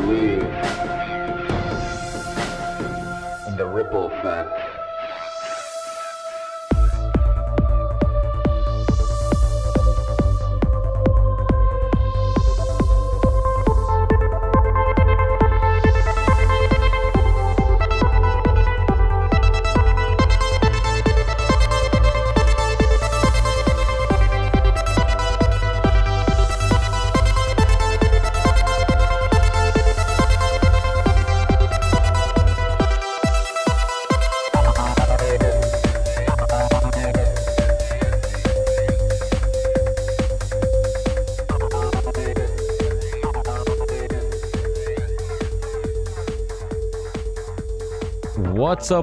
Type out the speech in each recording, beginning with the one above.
believe in the ripple effect.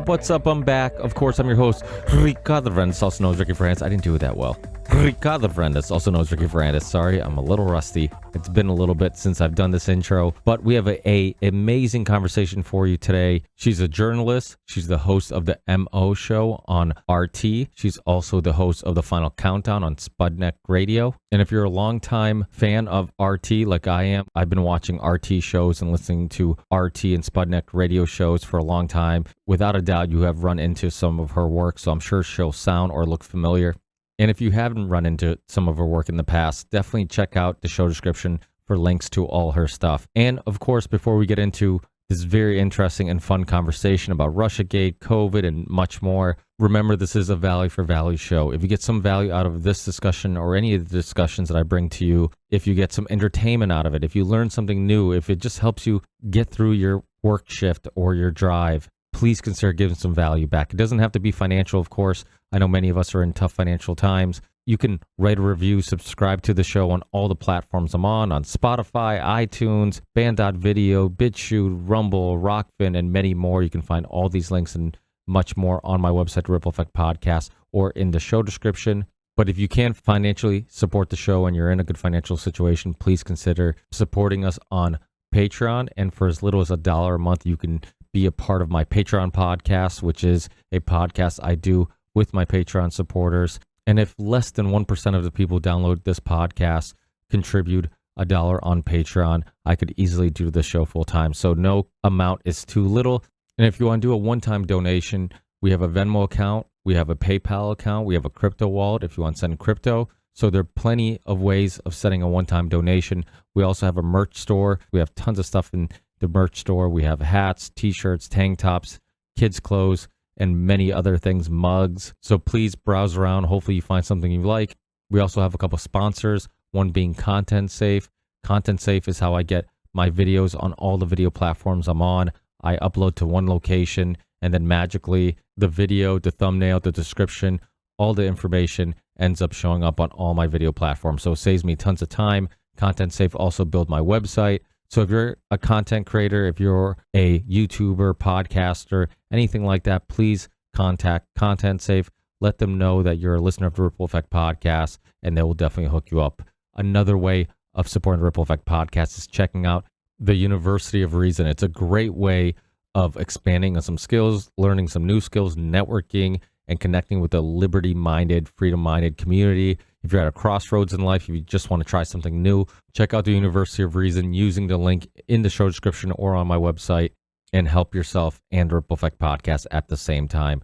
What's up? I'm back. Of course, I'm your host, Ricardo Fernandez, also known as Ricky Fernandez. I didn't do it that well. Ricardo Fernandez, also known as Ricky Fernandez. Sorry, I'm a little rusty. It's been a little bit since I've done this intro, but we have a amazing conversation for you today. She's a journalist. She's the host of the MO show on RT. She's also the host of the Final Countdown on Sputnik Radio. And if you're a longtime fan of RT like I am, I've been watching RT shows and listening to RT and Sputnik radio shows for a long time. Without a doubt, you have run into some of her work, so I'm sure she'll sound or look familiar. And if you haven't run into some of her work in the past, definitely check out the show description for links to all her stuff. And of course, before we get into this very interesting and fun conversation about RussiaGate, COVID, and much more, remember this is a value for value show. If you get some value out of this discussion or any of the discussions that I bring to you, if you get some entertainment out of it, if you learn something new, if it just helps you get through your work shift or your drive, please consider giving some value back. It doesn't have to be financial, of course. I know many of us are in tough financial times. You can write a review, subscribe to the show on all the platforms I'm on Spotify, iTunes, Band.video, BitChute, Rumble, Rockfin, and many more. You can find all these links and much more on my website, Ripple Effect Podcast, or in the show description. But if you can't financially support the show and you're in a good financial situation, please consider supporting us on Patreon. And for as little as $1 a month, you can be a part of my Patreon podcast, which is a podcast I do with my Patreon supporters. And if less than 1% of the people download this podcast contribute $1 on Patreon, I could easily do the show full time. So no amount is too little. And if you want to do a one-time donation, we have a Venmo account, we have a PayPal account, we have a crypto wallet if you want to send crypto. So there are plenty of ways of setting a one-time donation. We also have a merch store. We have tons of stuff in the merch store. We have hats, t-shirts, tank tops, kids' clothes, and many other things, mugs. So please browse around. Hopefully you find something you like. We also have a couple sponsors, one being Content Safe. Content Safe is how I get my videos on all the video platforms I'm on. I upload to one location, and then magically the video, the thumbnail, the description, all the information ends up showing up on all my video platforms. So it saves me tons of time. Content Safe also build my website. So if you're a content creator, if you're a YouTuber, podcaster, anything like that, please contact Content Safe. Let them know that you're a listener of the Ripple Effect Podcast, and they will definitely hook you up. Another way of supporting the Ripple Effect Podcast is checking out the University of Reason. It's a great way of expanding on some skills, learning some new skills, networking, and connecting with a liberty-minded, freedom-minded community. If you're at a crossroads in life, if you just want to try something new, check out the University of Reason using the link in the show description or on my website and help yourself and the Ripple Effect Podcast at the same time.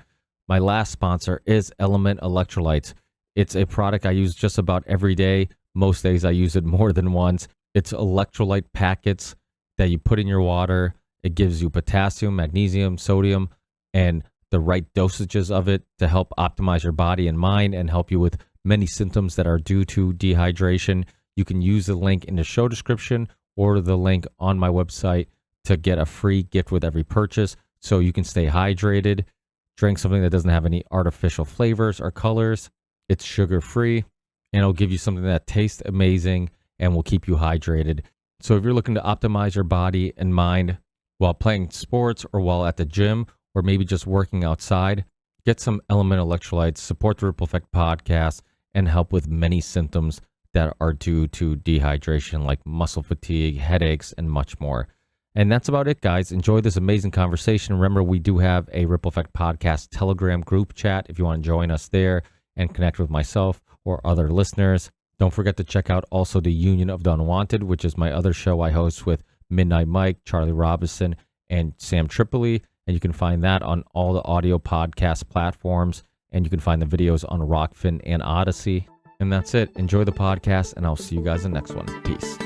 My last sponsor is Element Electrolytes. It's a product I use just about every day. Most days I use it more than once. It's electrolyte packets that you put in your water. It gives you potassium, magnesium, sodium, and the right dosages of it to help optimize your body and mind and help you with many symptoms that are due to dehydration. You can use the link in the show description or the link on my website to get a free gift with every purchase so you can stay hydrated. Drink something that doesn't have any artificial flavors or colors. It's sugar-free, and it'll give you something that tastes amazing and will keep you hydrated. So if you're looking to optimize your body and mind while playing sports or while at the gym or maybe just working outside, get some Element Electrolytes, support the Ripple Effect Podcast, and help with many symptoms that are due to dehydration like muscle fatigue, headaches, and much more. And that's about it, guys. Enjoy this amazing conversation. Remember, we do have a Ripple Effect Podcast Telegram group chat if you want to join us there and connect with myself or other listeners. Don't forget to check out also the Union of the Unwanted, which is my other show I host with Midnight Mike, Charlie Robinson, and Sam Tripoli. And you can find that on all the audio podcast platforms. And you can find the videos on Rockfin and Odyssey. And that's it. Enjoy the podcast, and I'll see you guys in the next one. Peace.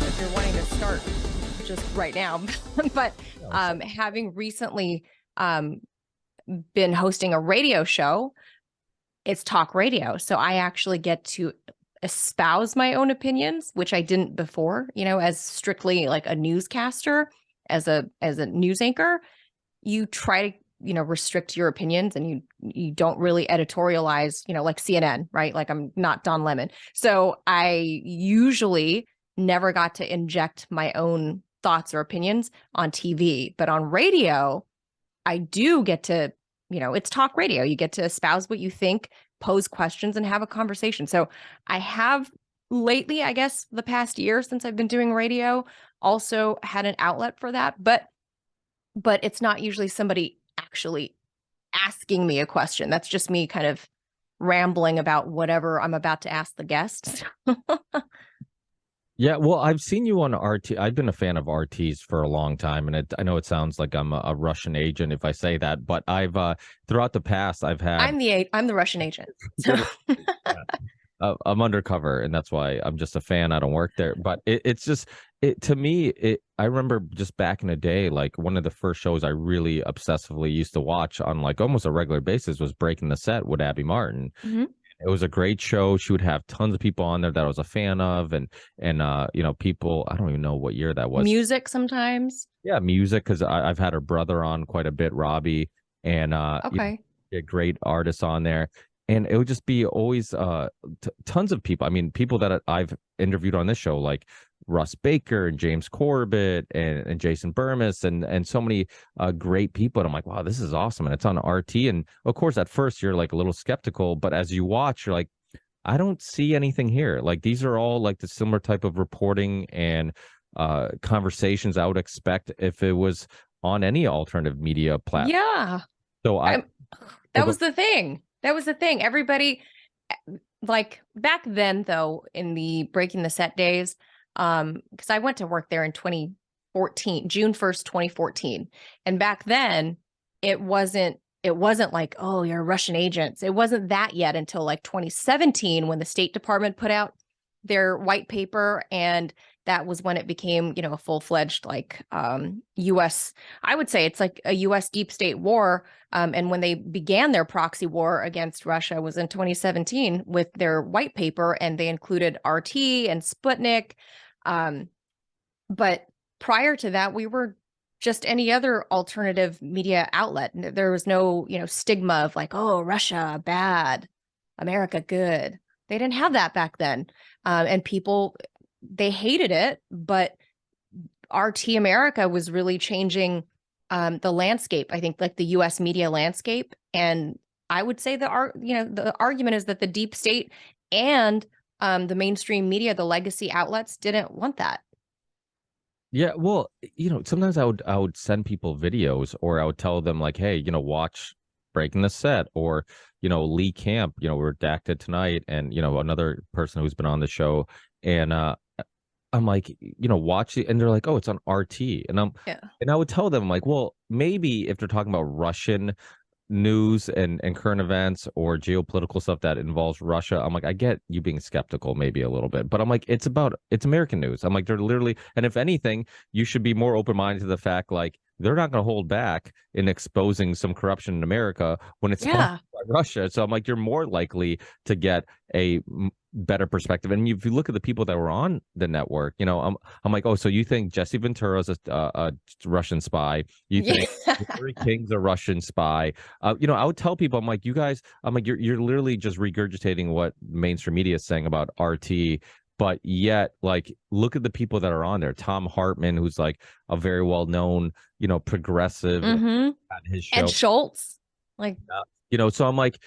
If you're wanting to start just right now, but having recently been hosting a radio show, it's talk radio. So I actually get to espouse my own opinions, which I didn't before, as strictly like a newscaster, as a news anchor. You try to, restrict your opinions, and you don't really editorialize, like CNN, right? Like I'm not Don Lemon. So I usually never got to inject my own thoughts or opinions on TV, but on radio, I do get to, it's talk radio. You get to espouse what you think, pose questions, and have a conversation. So I have lately, I guess the past year since I've been doing radio, also had an outlet for that, but it's not usually somebody actually asking me a question. That's just me kind of rambling about whatever I'm about to ask the guests. Yeah, well, I've seen you on RT. I've been a fan of RTs for a long time, and I know it sounds like I'm a Russian agent if I say that, but I've throughout the past I've had I'm the Russian agent. So. I'm undercover, and that's why I'm just a fan. I don't work there, but it's just to me. I remember just back in the day, like one of the first shows I really obsessively used to watch on like almost a regular basis was Breaking the Set with Abby Martin. Mm-hmm. It was a great show. She would have tons of people on there that I was a fan of, and people. I don't even know what year that was. Music sometimes. Yeah, music, because I've had her brother on quite a bit, Robbie, and okay, a great artist on there. And it would just be always tons of people. I mean, people that I've interviewed on this show, like Russ Baker and James Corbett and Jason Burmis and so many great people. And I'm like, wow, this is awesome. And it's on RT. And of course, at first you're like a little skeptical, but as you watch, you're like, I don't see anything here. Like these are all like the similar type of reporting and conversations I would expect if it was on any alternative media platform. Yeah. So that was the thing. That was the thing. Everybody, like back then, though, in the Breaking the Set days, because I went to work there in 2014, June 1st, 2014. And back then, it wasn't like, oh, you're Russian agents. It wasn't that yet until like 2017 when the State Department put out their white paper, and that was when it became, a full-fledged like U.S. I would say it's like a U.S. deep state war. And when they began their proxy war against Russia was in 2017 with their white paper, and they included RT and Sputnik. But prior to that, we were just any other alternative media outlet. There was no, stigma of like, oh, Russia bad, America good. They didn't have that back then. And people, they hated it, but RT America was really changing the landscape, I think, like the U.S. media landscape. And I would say the argument is that the deep state and the mainstream media, the legacy outlets, didn't want that. Yeah, well, sometimes I would send people videos, or I would tell them like, hey, watch Breaking the Set, or Lee Camp, Redacted Tonight, and another person who's been on the show, and I'm like, watch it, and they're like, oh, it's on RT, and I would tell them like, well, maybe if they're talking about Russian news and current events or geopolitical stuff that involves Russia, I'm like, I get you being skeptical maybe a little bit, but I'm like, it's American news. I'm like, they're literally, and if anything, you should be more open-minded to the fact like they're not going to hold back in exposing some corruption in America when it's sponsored by Russia. So I'm like, you're more likely to get a better perspective. And if you look at the people that were on the network, I'm like, oh, so you think Jesse Ventura's a Russian spy? You think Larry King's a Russian spy? I would tell people, I'm like, you guys, I'm like, you're literally just regurgitating what mainstream media is saying about RT. But yet, like, look at the people that are on there. Tom Hartman, who's like a very well-known, progressive, at his show. And Schultz, like, so I'm like,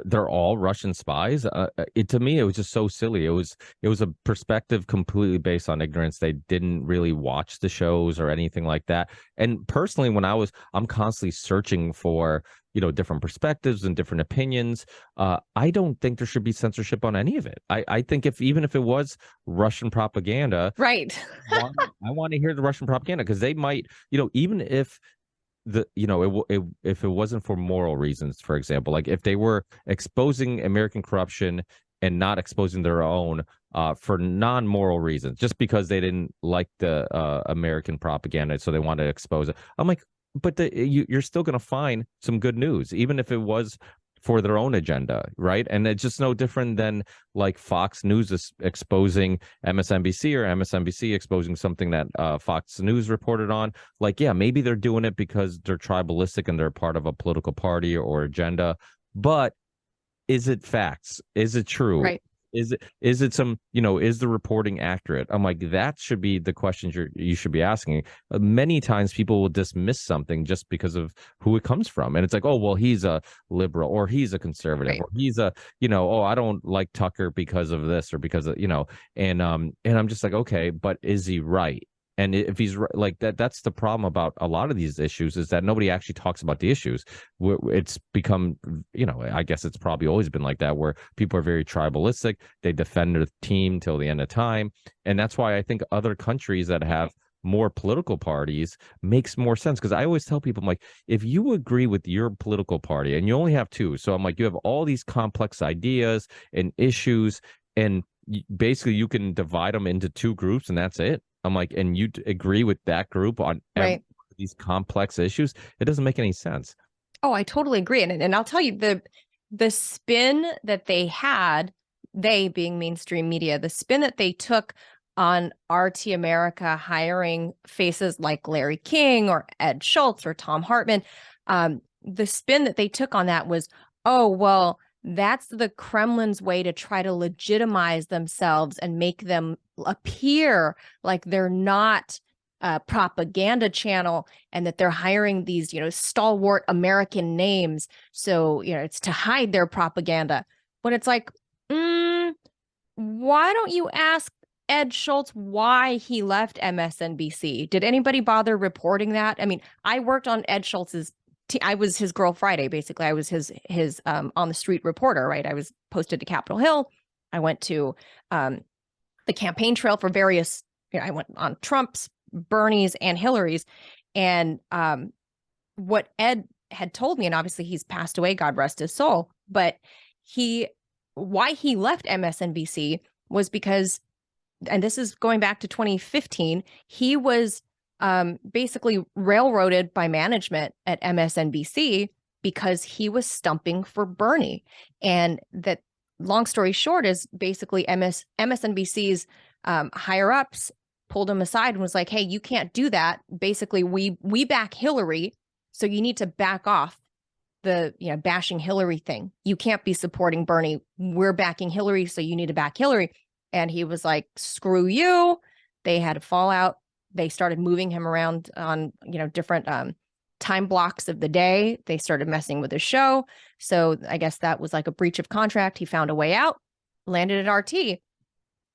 they're all Russian spies? To me, it was just so silly. It was a perspective completely based on ignorance. They didn't really watch the shows or anything like that. And personally, when I'm constantly searching for different perspectives and different opinions. I don't think there should be censorship on any of it. I think even if it was Russian propaganda, Right. I want to hear the Russian propaganda, because they might, even if if it wasn't for moral reasons, for example, like if they were exposing American corruption and not exposing their own for non-moral reasons, just because they didn't like the American propaganda, so they wanted to expose it. I'm like, but you're still going to find some good news, even if it was for their own agenda, right? And it's just no different than like Fox News is exposing MSNBC, or MSNBC exposing something that Fox News reported on. Like, yeah, maybe they're doing it because they're tribalistic and they're part of a political party or agenda, but is it facts? Is it true? Right. Is it some, is the reporting accurate? I'm like, that should be the questions you should be asking. Many times people will dismiss something just because of who it comes from. And it's like, oh, well, he's a liberal, or he's a conservative, Right. or he's a, oh, I don't like Tucker because of this, or because of, and I'm just like, okay, but is he right? And if he's like that, that's the problem about a lot of these issues, is that nobody actually talks about the issues. It's become, I guess it's probably always been like that, where people are very tribalistic. They defend their team till the end of time. And that's why I think other countries that have more political parties makes more sense. Because I always tell people, I'm like, if you agree with your political party, and you only have two, so I'm like, you have all these complex ideas and issues, and basically you can divide them into two groups, and that's it. I'm like, and you agree with that group on these complex issues? It doesn't make any sense. Oh, I totally agree. And I'll tell you, the spin that they had, they being mainstream media, the spin that they took on RT America hiring faces like Larry King or Ed Schultz or Tom Hartman, the spin that they took on that was, oh, well, that's the Kremlin's way to try to legitimize themselves and make them appear like they're not a propaganda channel, and that they're hiring these, stalwart American names. So, it's to hide their propaganda. When it's like, why don't you ask Ed Schultz why he left MSNBC? Did anybody bother reporting that? I mean, I worked on Ed Schultz's I was his Girl Friday, basically. I was his on the street reporter, right? I was posted to Capitol Hill. I went to the campaign trail for various, I went on Trump's, Bernie's, and Hillary's. And what Ed had told me, and obviously he's passed away, God rest his soul, but why he left MSNBC was because, and this is going back to 2015, he was basically railroaded by management at MSNBC because he was stumping for Bernie. And that, long story short, is basically MSNBC's higher ups pulled him aside and was like, hey, you can't do that. Basically, we back Hillary, so you need to back off the bashing Hillary thing. You can't be supporting Bernie. We're backing Hillary, so you need to back Hillary. And he was like, screw you. They had a fallout. They started moving him around on, different time blocks of the day. They started messing with his show. So I guess that was like a breach of contract. He found a way out, landed at RT.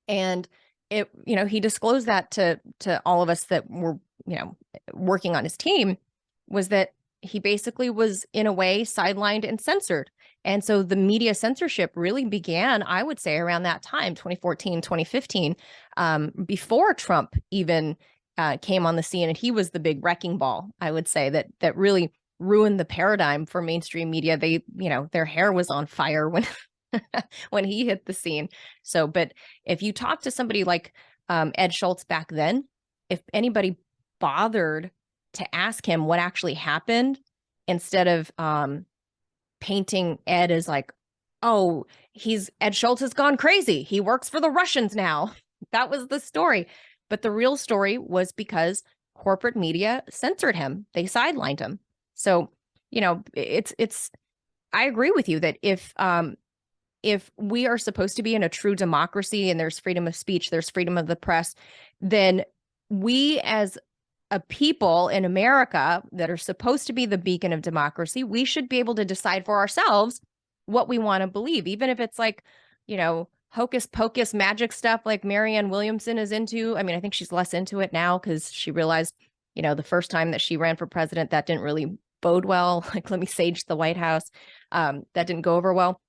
And he disclosed that to all of us that were, working on his team, was that he basically was, in a way, sidelined and censored. And so the media censorship really began, I would say, around that time, 2014, 2015, before Trump even came on the scene. And he was the big wrecking ball, I would say, that really ruined the paradigm for mainstream media. They, their hair was on fire when when he hit the scene. So, but if you talk to somebody like Ed Schultz back then, if anybody bothered to ask him what actually happened, instead of painting Ed as like, oh, Ed Schultz has gone crazy, he works for the Russians now. That was the story. But the real story was because corporate media censored him. They sidelined him. So, it's I agree with you that if we are supposed to be in a true democracy and there's freedom of speech, there's freedom of the press, then we as a people in America that are supposed to be the beacon of democracy, we should be able to decide for ourselves what we want to believe, even if it's like, hocus pocus magic stuff like Marianne Williamson is into. I mean, I think she's less into it now because she realized, the first time that she ran for president, that didn't really bode well. Like, let me sage the White House. That didn't go over well.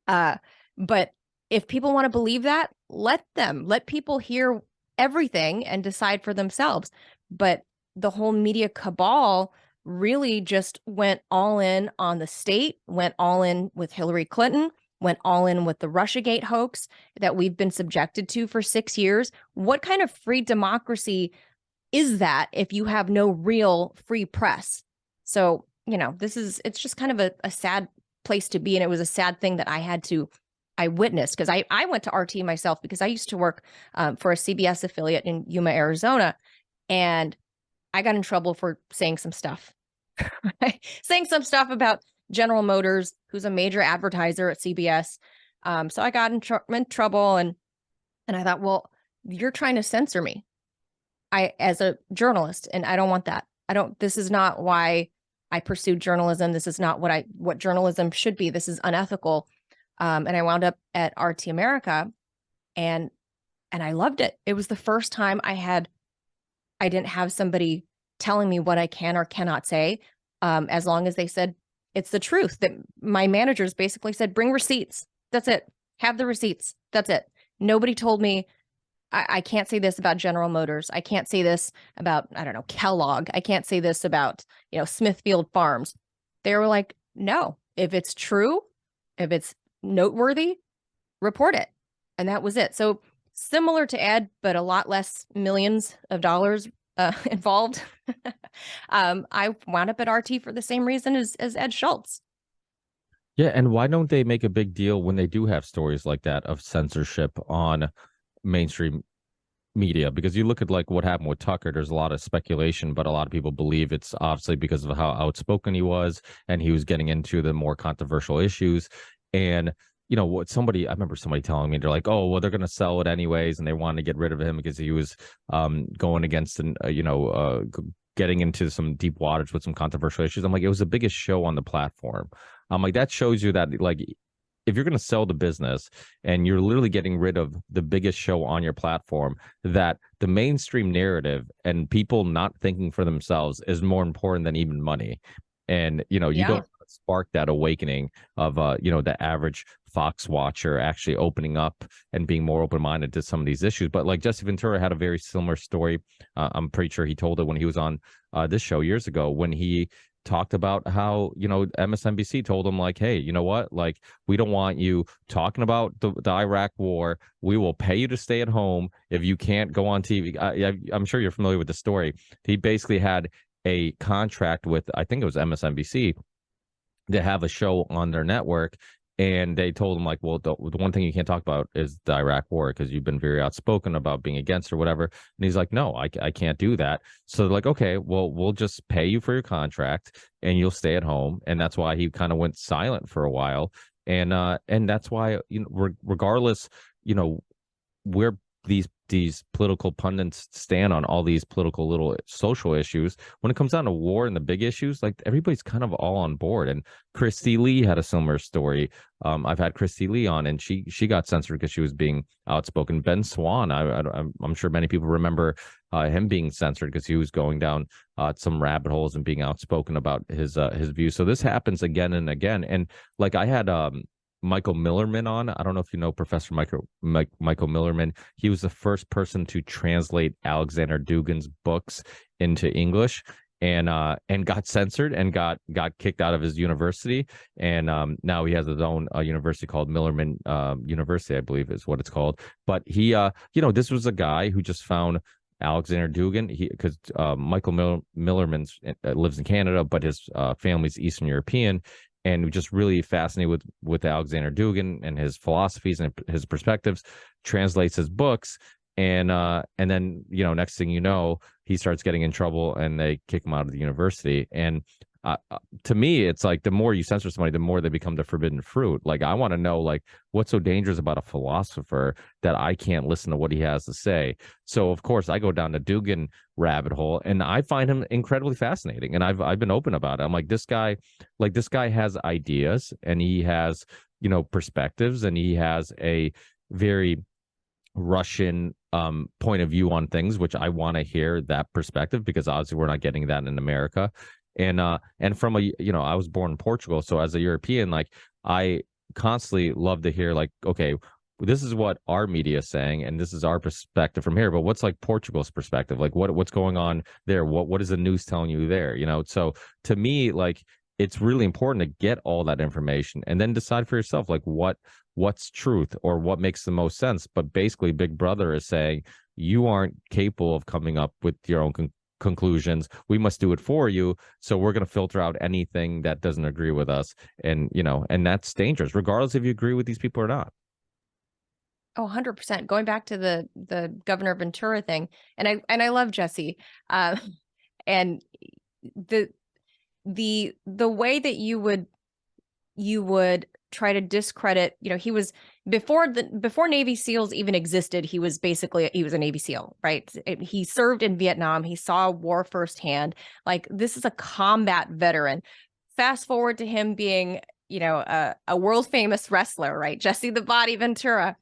But if people want to believe that, let people hear everything and decide for themselves. But the whole media cabal really just went all in on the state, went all in with Hillary Clinton, went all in with the RussiaGate hoax that we've been subjected to for 6 years. What kind of free democracy is that if you have no real free press? So, it's just kind of a sad place to be. And it was a sad thing that I witnessed, because I went to RT myself because I used to work for a CBS affiliate in Yuma, Arizona. And I got in trouble for saying some stuff, saying some stuff about General Motors, who's a major advertiser at CBS. So I got in trouble, and I thought, well, you're trying to censor me, as a journalist, and I don't want that. This is not why I pursued journalism. This is not what journalism should be. This is unethical. And I wound up at RT America, and I loved it. It was the first time I didn't have somebody telling me what I can or cannot say, as long as they said it's the truth. That my managers basically said, bring receipts. That's it. Have the receipts. That's it. Nobody told me I can't say this about General Motors. I can't say this about, I don't know, Kellogg. I can't say this about, Smithfield Farms. They were like, no, if it's true, if it's noteworthy, report it. And that was it. So similar to Ed, but a lot less millions of dollars involved. I wound up at RT for the same reason as Ed Schultz. Yeah, and why don't they make a big deal when they do have stories like that of censorship on mainstream media? Because you look at like what happened with Tucker, there's a lot of speculation, but a lot of people believe it's obviously because of how outspoken he was, and he was getting into the more controversial issues. And I remember somebody telling me, they're like, oh, well, they're going to sell it anyways, and they wanted to get rid of him because he was going against getting into some deep waters with some controversial issues. I'm like, it was the biggest show on the platform. I'm like, that shows you that, like, if you're going to sell the business and you're literally getting rid of the biggest show on your platform, that the mainstream narrative and people not thinking for themselves is more important than even money. And, you don't spark that awakening of, the average Fox watcher actually opening up and being more open-minded to some of these issues. But like Jesse Ventura had a very similar story. I'm pretty sure he told it when he was on this show years ago, when he talked about how, MSNBC told him, like, hey, you know what? Like, we don't want you talking about the Iraq war. We will pay you to stay at home if you can't go on TV. I'm sure you're familiar with the story. He basically had a contract with, I think it was MSNBC, to have a show on their network. And they told him, like, well, the one thing you can't talk about is the Iraq war because you've been very outspoken about being against or whatever. And he's like, no, I can't do that. So they're like, okay, well, we'll just pay you for your contract and you'll stay at home. And that's why he kind of went silent for a while. And that's why, regardless, where these political pundits stand on all these political little social issues, when it comes down to war and the big issues, like, everybody's kind of all on board. And Christy Lee had a similar story. I've had Christy Lee on, and she got censored because she was being outspoken. Ben Swan, I'm sure many people remember him being censored because he was going down some rabbit holes and being outspoken about his views. So this happens again and again. And like, I had Michael Millerman on. I don't know if you know Professor Michael Millerman. He was the first person to translate Alexander Dugin's books into English, and got censored and got kicked out of his university. And now he has his own university called Millerman University, I believe is what it's called. But he, this was a guy who just found Alexander Dugin, because Michael Millerman lives in Canada, but his family's Eastern European. And just really fascinated with Alexander Dugin and his philosophies and his perspectives, translates his books, and then next thing you know, he starts getting in trouble and they kick him out of the university. And to me, it's like, the more you censor somebody, the more they become the forbidden fruit. Like, I want to know, like, what's so dangerous about a philosopher that I can't listen to what he has to say. So of course I go down the Dugin rabbit hole, and I find him incredibly fascinating. And I've been open about it. I'm like, this guy has ideas, and he has, perspectives, and he has a very Russian point of view on things, which I want to hear that perspective, because obviously we're not getting that in America. And from a, I was born in Portugal, so as a European, like I constantly love to hear like, okay, this is what our media is saying, and this is our perspective from here. But what's like Portugal's perspective? Like what's going on there? What is the news telling you there? So to me, like it's really important to get all that information and then decide for yourself, like what's truth or what makes the most sense. But basically, Big Brother is saying you aren't capable of coming up with your own conclusions. We must do it for you. So we're going to filter out anything that doesn't agree with us. And that's dangerous, regardless if you agree with these people or not. Oh, 100%. Going back to the Governor Ventura thing, and I love Jesse, and the way that you would try to discredit, he was before Navy SEALs even existed. He was a Navy SEAL, right? He served in Vietnam. He saw war firsthand. Like, this is a combat veteran. Fast forward to him being, a world famous wrestler, right? Jesse the Body Ventura.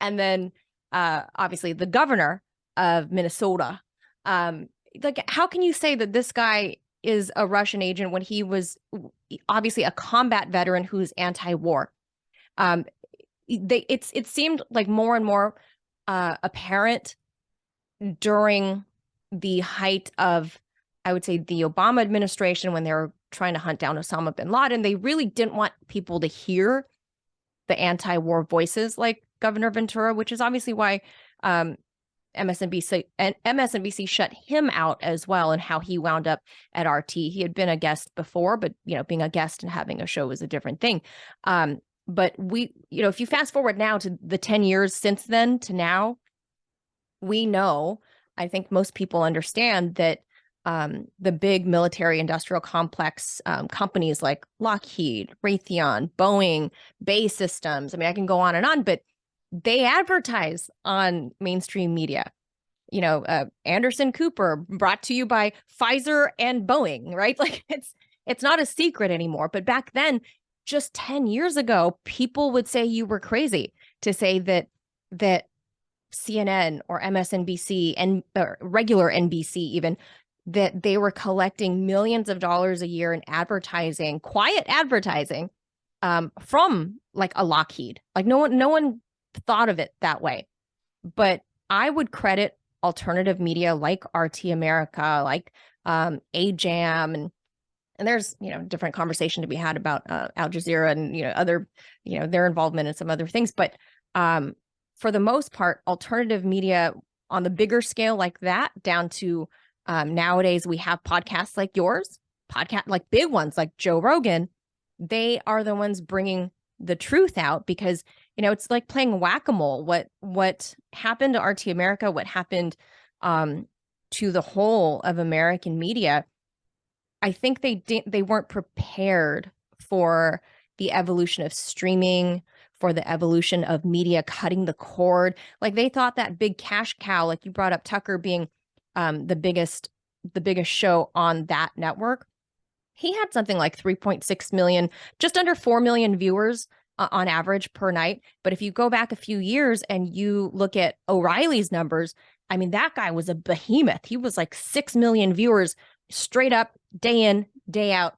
And then obviously the governor of Minnesota. Like, how can you say that this guy is a Russian agent when he was obviously a combat veteran who's anti-war? It seemed like more and more apparent during the height of, I would say, the Obama administration, when they were trying to hunt down Osama bin Laden. They really didn't want people to hear the anti-war voices like Governor Ventura, which is obviously why MSNBC shut him out as well, and how he wound up at RT. He had been a guest before, but being a guest and having a show is a different thing. But if you fast forward now to the 10 years since then to now, we know, I think most people understand that the big military industrial complex companies like Lockheed, Raytheon, Boeing, Bay Systems, I mean, I can go on and on, but they advertise on mainstream media. Anderson Cooper, brought to you by Pfizer and Boeing, right? Like, it's not a secret anymore. But back then, just 10 years ago, people would say you were crazy to say that CNN or MSNBC and regular NBC even, that they were collecting millions of dollars a year in advertising, quiet advertising, from like a Lockheed. Like, no one thought of it that way. But I would credit alternative media like RT America, like AJAM, and there's different conversation to be had about Al Jazeera and other their involvement in some other things. But for the most part, alternative media on the bigger scale like that, down to nowadays we have podcasts like yours, like big ones like Joe Rogan. They are the ones bringing the truth out, because it's like playing whack-a-mole. What happened to RT America, what happened to the whole of American media, I think they weren't prepared for the evolution of streaming, for the evolution of media cutting the cord. Like, they thought that big cash cow, like you brought up Tucker being the biggest show on that network. He had something like 3.6 million, just under 4 million viewers on average per night. But if you go back a few years and you look at O'Reilly's numbers, I mean, that guy was a behemoth. He was like 6 million viewers straight up, day in, day out.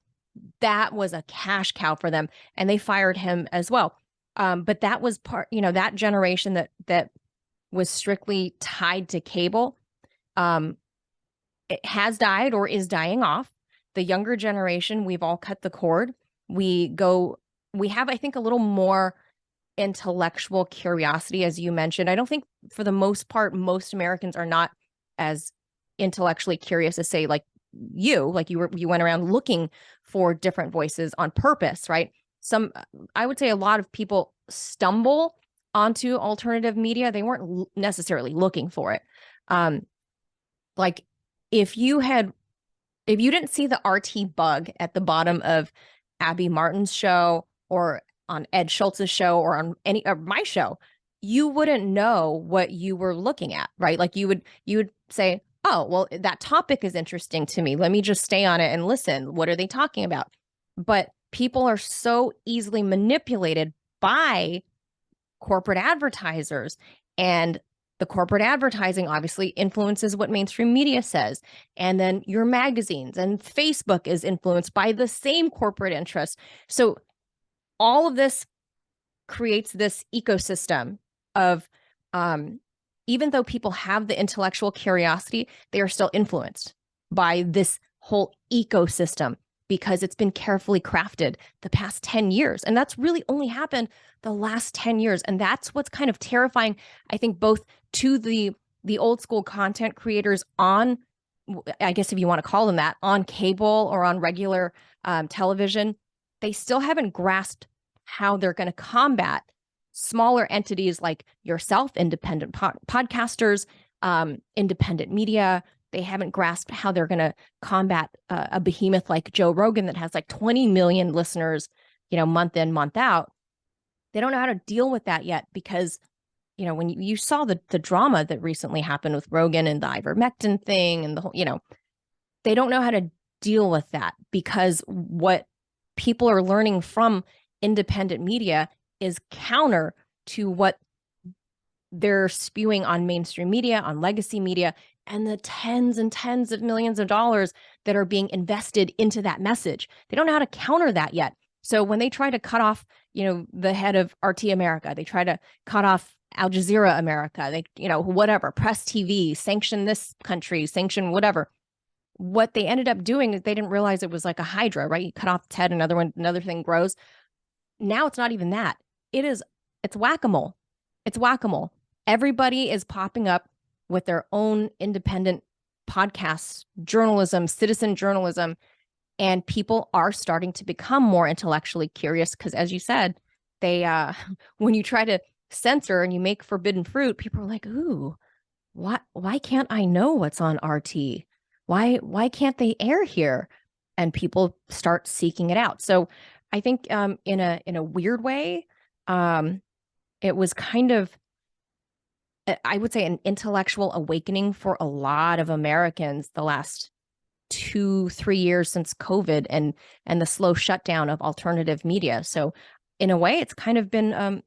That was a cash cow for them, and they fired him as well. But that was part, that generation that was strictly tied to cable. It has died or is dying off. The younger generation, we've all cut the cord. We have, I think, a little more intellectual curiosity, as you mentioned. I don't think, for the most part, most Americans are not as intellectually curious as, say, like you went around looking for different voices on purpose, right? I would say a lot of people stumble onto alternative media. They weren't necessarily looking for it. Like, if you didn't see the RT bug at the bottom of Abby Martin's show, or on Ed Schultz's show, or on any of my show, you wouldn't know what you were looking at, right? Like, you would say, oh, well, that topic is interesting to me. Let me just stay on it and listen. What are they talking about? But people are so easily manipulated by corporate advertisers, and The corporate advertising obviously influences what mainstream media says. And then your magazines and Facebook is influenced by the same corporate interests. So all of this creates this ecosystem of, even though people have the intellectual curiosity, they are still influenced by this whole ecosystem because it's been carefully crafted the past 10 years. And that's really only happened the last 10 years. And that's what's kind of terrifying, I think, both to the old school content creators on, I guess if you want to call them that, on cable or on regular television. They still haven't grasped how they're going to combat smaller entities like yourself, independent podcasters, independent media. They haven't grasped how they're going to combat a behemoth like Joe Rogan that has like 20 million listeners, month in, month out. They don't know how to deal with that yet because, when you saw the drama that recently happened with Rogan and the ivermectin thing and the whole, they don't know how to deal with that because what people are learning from independent media is counter to what they're spewing on mainstream media, on legacy media, and the tens and tens of millions of dollars that are being invested into that message. They don't know how to counter that yet. So when they try to cut off, the head of RT America, they try to cut off Al Jazeera America, they, whatever, Press TV, sanction this country, sanction whatever. What they ended up doing is they didn't realize it was like a hydra, right? You cut off its head, another thing grows. Now it's not even that. It's whack-a-mole. It's whack-a-mole. Everybody is popping up with their own independent podcasts, journalism, citizen journalism, and people are starting to become more intellectually curious because, as you said, they when you try to censor and you make forbidden fruit, people are like, "Ooh, why can't I know what's on RT? Why can't they air here?" And people start seeking it out. So I think in a weird way, it was kind of, I would say, an intellectual awakening for a lot of Americans the last 2-3 years since COVID and the slow shutdown of alternative media. So in a way, it's kind of been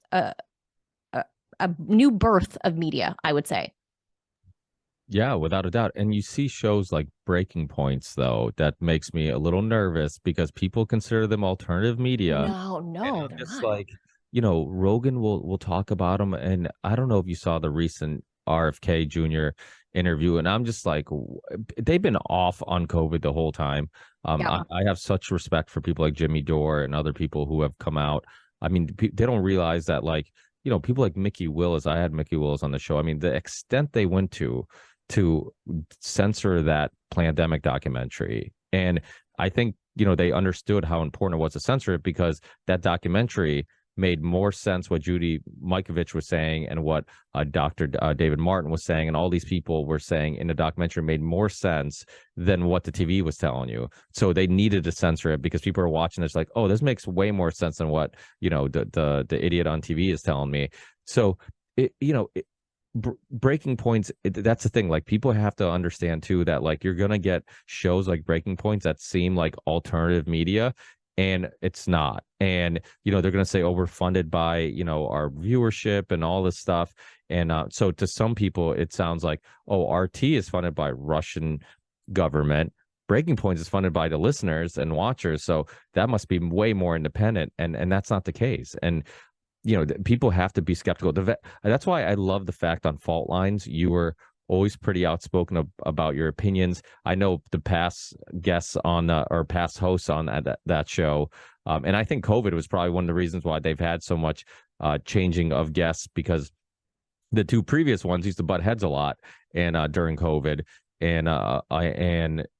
a new birth of media, I would say. Yeah, without a doubt. And you see shows like Breaking Points, though, that makes me a little nervous because people consider them alternative media. No, they're Just not. like, Rogan will talk about them. And I don't know if you saw the recent RFK Jr. interview. And I'm just like, they've been off on COVID the whole time. Yeah. I have such respect for people like Jimmy Dore and other people who have come out. I mean, they don't realize that, like, people like Mickey Willis, I had Mickey Willis on the show. I mean, the extent they went to censor that pandemic documentary. And I think, they understood how important it was to censor it because that documentary made more sense what Judy Mikovits was saying and what Dr. David Martin was saying and all these people were saying in the documentary made more sense than what the TV was telling you. So they needed to censor it because people are watching this like, oh, this makes way more sense than what, the idiot on TV is telling me. So, Breaking Points, that's the thing. Like, people have to understand too that, like, you're gonna get shows like Breaking Points that seem like alternative media, and it's not. And they're gonna say, oh, we're funded by our viewership and all this stuff. And so to some people, it sounds like, oh, RT is funded by Russian government. Breaking Points is funded by the listeners and watchers, so that must be way more independent. And that's not the case. And people have to be skeptical. That's why I love the fact on Fault Lines, you were always pretty outspoken about your opinions. I know the past guests on or past hosts on that show. And I think COVID was probably one of the reasons why they've had so much changing of guests because the two previous ones used to butt heads a lot and during COVID. And a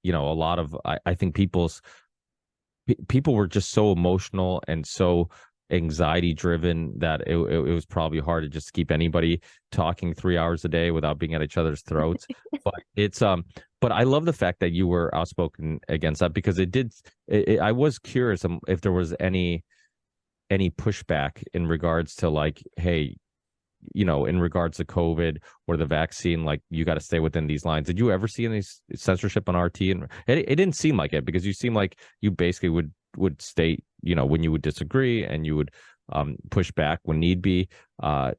lot of, I think people were just so emotional and so anxiety driven that it was probably hard to just keep anybody talking 3 hours a day without being at each other's throats. But it's but I love the fact that you were outspoken against that because I was curious if there was any pushback in regards to, like, hey, in regards to COVID or the vaccine, like, you got to stay within these lines. Did you ever see any censorship on RT? And it didn't seem like it because you seem like you basically would state, when you would disagree and you would push back when need be.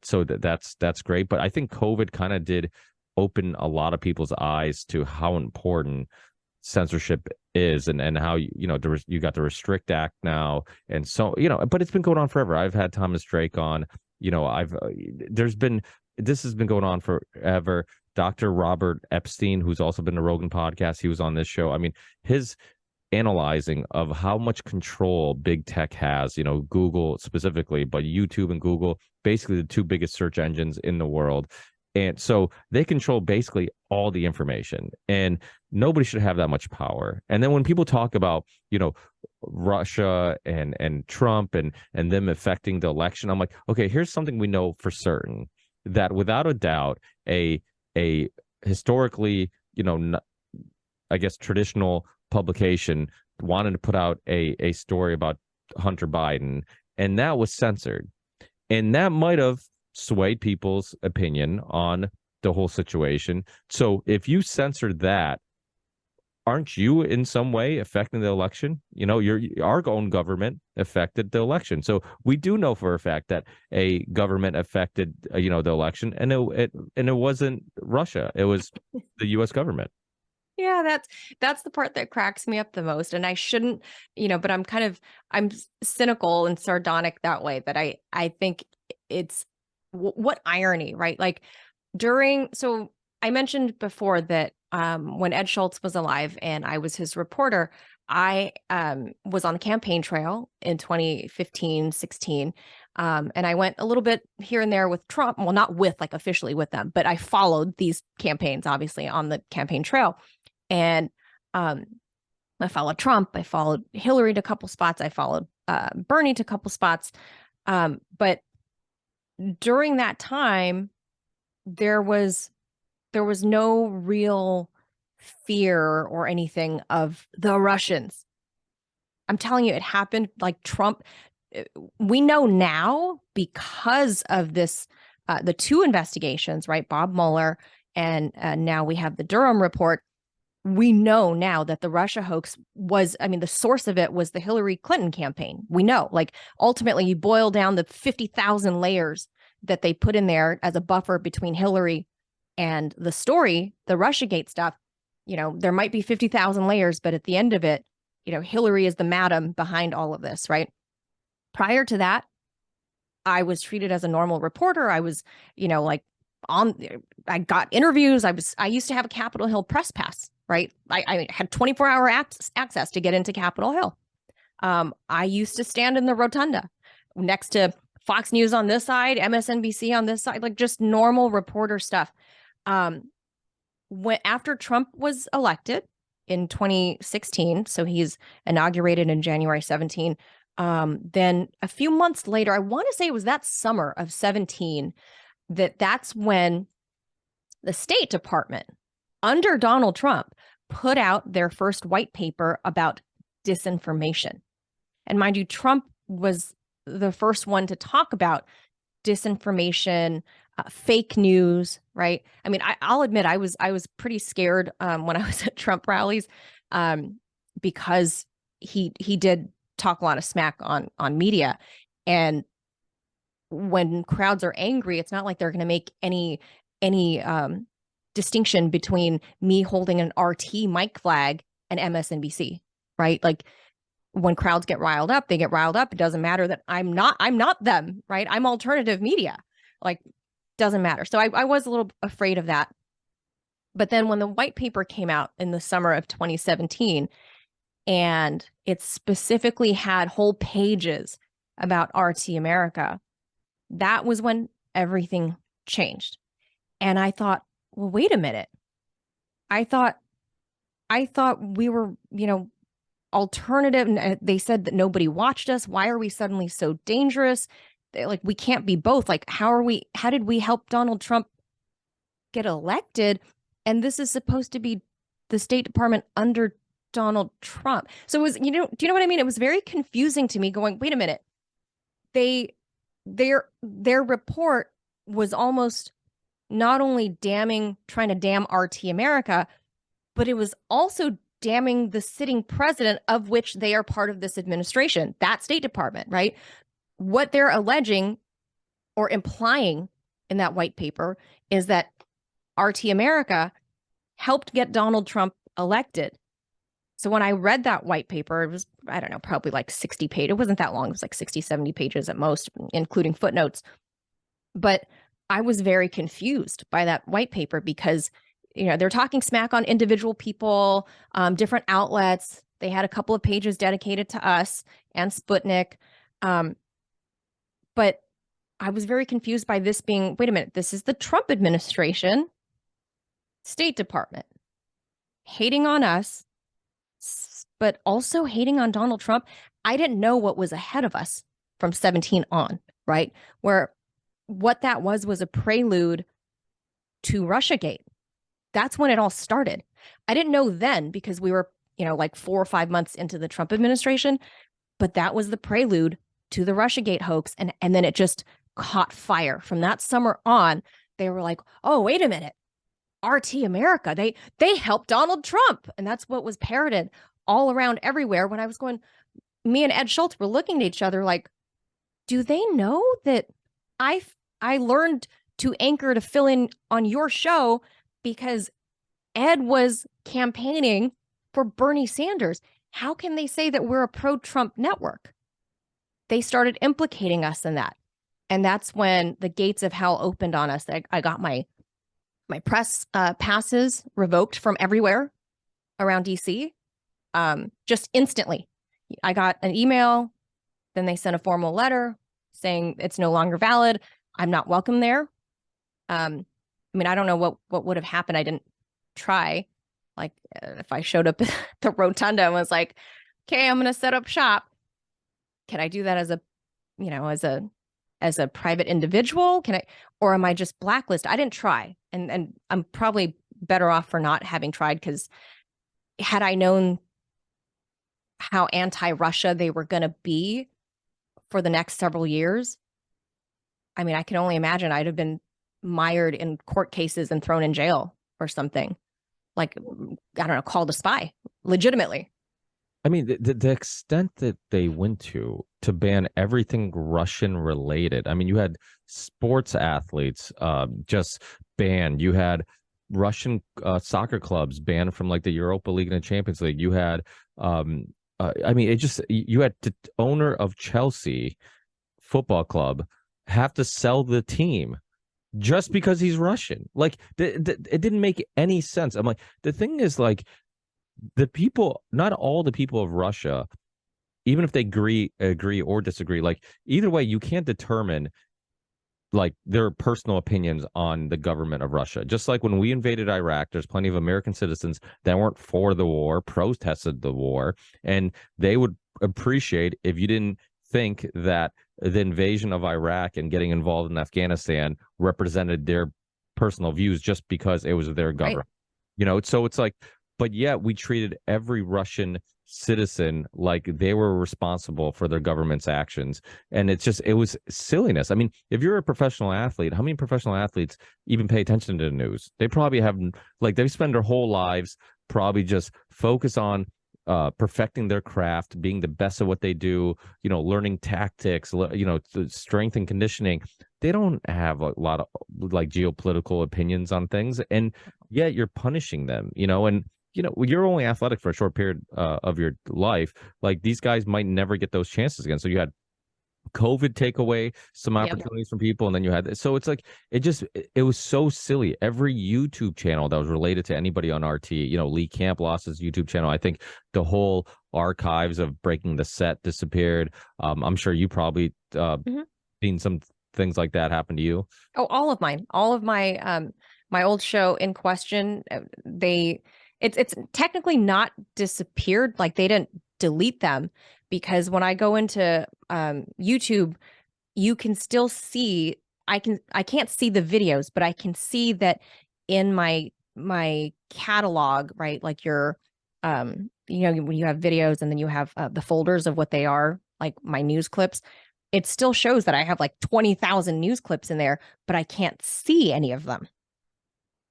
So that's great. But I think COVID kind of did open a lot of people's eyes to how important censorship is, and how you got the Restrict Act now, and so but it's been going on forever. I've had Thomas Drake on. I've this has been going on forever. Dr. Robert Epstein, who's also been a Rogan podcast, he was on this show. I mean, his analyzing of how much control big tech has, Google specifically, but YouTube and Google, basically the two biggest search engines in the world. And so they control basically all the information, and nobody should have that much power. And then when people talk about, Russia and Trump and them affecting the election, I'm like, okay, here's something we know for certain, that without a doubt, a historically, I guess traditional publication wanted to put out a story about Hunter Biden, and that was censored. And that might have swayed people's opinion on the whole situation. So if you censored that, aren't you in some way affecting the election? Our own government affected the election. So we do know for a fact that a government affected, the election, and it wasn't Russia. It was the U.S. government. Yeah, that's the part that cracks me up the most. And I shouldn't, but I'm cynical and sardonic that way, that I think it's what irony, right? Like so I mentioned before that when Ed Schultz was alive and I was his reporter, I was on the campaign trail in 2015, 16. And I went a little bit here and there with Trump. Well, not officially with them, but I followed these campaigns, obviously, on the campaign trail. And I followed Trump. I followed Hillary to a couple spots. I followed Bernie to a couple spots. But during that time, there was no real fear or anything of the Russians. I'm telling you, it happened. Like Trump, we know now because of this, the two investigations, right? Bob Mueller, and now we have the Durham report. We know now that the Russia hoax was, the source of it was the Hillary Clinton campaign. We know, ultimately you boil down the 50,000 layers that they put in there as a buffer between Hillary and the story, the RussiaGate stuff. There might be 50,000 layers, but at the end of it, Hillary is the madam behind all of this, right? Prior to that, I was treated as a normal reporter. I was, I got interviews. I used to have a Capitol Hill press pass, right? I had 24-hour access to get into Capitol Hill. I used to stand in the rotunda next to Fox News on this side, MSNBC on this side, just normal reporter stuff. After Trump was elected in 2016, so he's inaugurated in January 17, then a few months later, I want to say it was that summer of 17, that's when the State Department under Donald Trump put out their first white paper about disinformation. And mind you, Trump was the first one to talk about disinformation, fake news, right? I'll admit I was pretty scared when I was at Trump rallies because he did talk a lot of smack on media. And when crowds are angry, it's not like they're going to make any distinction between me holding an RT mic flag and MSNBC, right? When crowds get riled up, they get riled up. It doesn't matter that I'm not them, right? I'm alternative media. Doesn't matter. So I was a little afraid of that. But then when the white paper came out in the summer of 2017, and it specifically had whole pages about RT America, that was when everything changed. And I thought, well, wait a minute. I thought we were, alternative. And they said that nobody watched us. Why are we suddenly so dangerous? We can't be both. How did we help Donald Trump get elected? And this is supposed to be the State Department under Donald Trump. So it was, do you know what I mean? It was very confusing to me going, wait a minute. Their report was almost not only trying to damn RT America, but it was also damning the sitting president, of which they are part of this administration, that State Department, right? what they're alleging or implying in that white paper is that RT America helped get Donald Trump elected. So when I read that white paper, it was, I don't know, probably like 60 pages. It wasn't that long. It was like 60, 70 pages at most, including footnotes. But I was very confused by that white paper because, they're talking smack on individual people, different outlets. They had a couple of pages dedicated to us and Sputnik. But I was very confused by this being, wait a minute, this is the Trump administration, State Department, hating on us, but also hating on Donald Trump. I didn't know what was ahead of us from 17 on, right? Where what that was a prelude to RussiaGate. That's when it all started. I didn't know then because we were, like 4 or 5 months into the Trump administration, but that was the prelude to the RussiaGate hoax. And then it just caught fire. From that summer on, they were like, oh, wait a minute. RT America, they helped Donald Trump. And that's what was parroted all around everywhere. When I was going, me and Ed Schultz were looking at each other like, do they know that I learned to anchor to fill in on your show because Ed was campaigning for Bernie Sanders? How can they say that we're a pro-Trump network? They started implicating us in that. And that's when the gates of hell opened on us. I got my press passes revoked from everywhere around DC, just instantly. I got an email, then they sent a formal letter saying it's no longer valid. I'm not welcome there. I don't know what would have happened. I didn't try. Like if I showed up at the rotunda and was like, okay, I'm going to set up shop. Can I do that as a private individual? Can I, or am I just blacklisted? I didn't try. And I'm probably better off for not having tried, because had I known how anti-Russia they were going to be for the next several years, I can only imagine I'd have been mired in court cases and thrown in jail or something. Like, I don't know, called a spy, legitimately. The extent that they went to ban everything Russian related. You had sports athletes just banned. You had Russian soccer clubs banned from like the Europa League and the Champions League. You had, you had the owner of Chelsea Football Club have to sell the team just because he's Russian. Like, it didn't make any sense. I'm like, the thing is, like, the people, not all the people of Russia, even if they agree or disagree, like either way, you can't determine like their personal opinions on the government of Russia. Just like when we invaded Iraq, there's plenty of American citizens that weren't for the war, protested the war, and they would appreciate if you didn't think that the invasion of Iraq and getting involved in Afghanistan represented their personal views just because it was their government. Right. So it's like, but yet we treated every Russian citizen like they were responsible for their government's actions. And it was silliness. If you're a professional athlete, how many professional athletes even pay attention to the news? They probably have, like, they spend their whole lives probably just focus on perfecting their craft, being the best at what they do, learning tactics, strength and conditioning. They don't have a lot of like geopolitical opinions on things, and yet you're punishing them, and you're only athletic for a short period of your life. Like, these guys might never get those chances again. So you had COVID take away some opportunities from people, and then you had, so it's like, it was so silly. Every YouTube channel that was related to anybody on RT, Lee Camp lost his YouTube channel. I think the whole archives of Breaking the Set disappeared. I'm sure you probably seen some things like that happen to you. Oh, all of my my old show In Question, it's technically not disappeared. Like, they didn't delete them, because when I go into YouTube, you can still see, I can't see the videos, but I can see that in my catalog, right? Like your when you have videos and then you have the folders of what they are, like my news clips, it still shows that I have like 20,000 news clips in there, but I can't see any of them.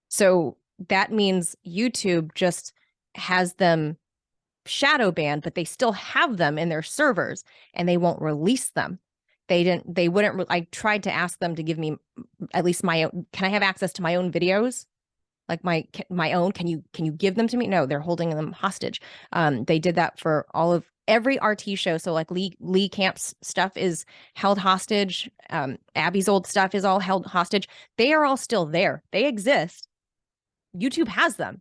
So that means YouTube just has them shadow banned, but they still have them in their servers and they won't release them. They wouldn't. I tried to ask them to give me at least my own. Can I have access to my own videos? Like my own? Can you give them to me? No, they're holding them hostage. They did that for every RT show. So like Lee Camp's stuff is held hostage. Abby's old stuff is all held hostage. They are all still there. They exist. YouTube has them.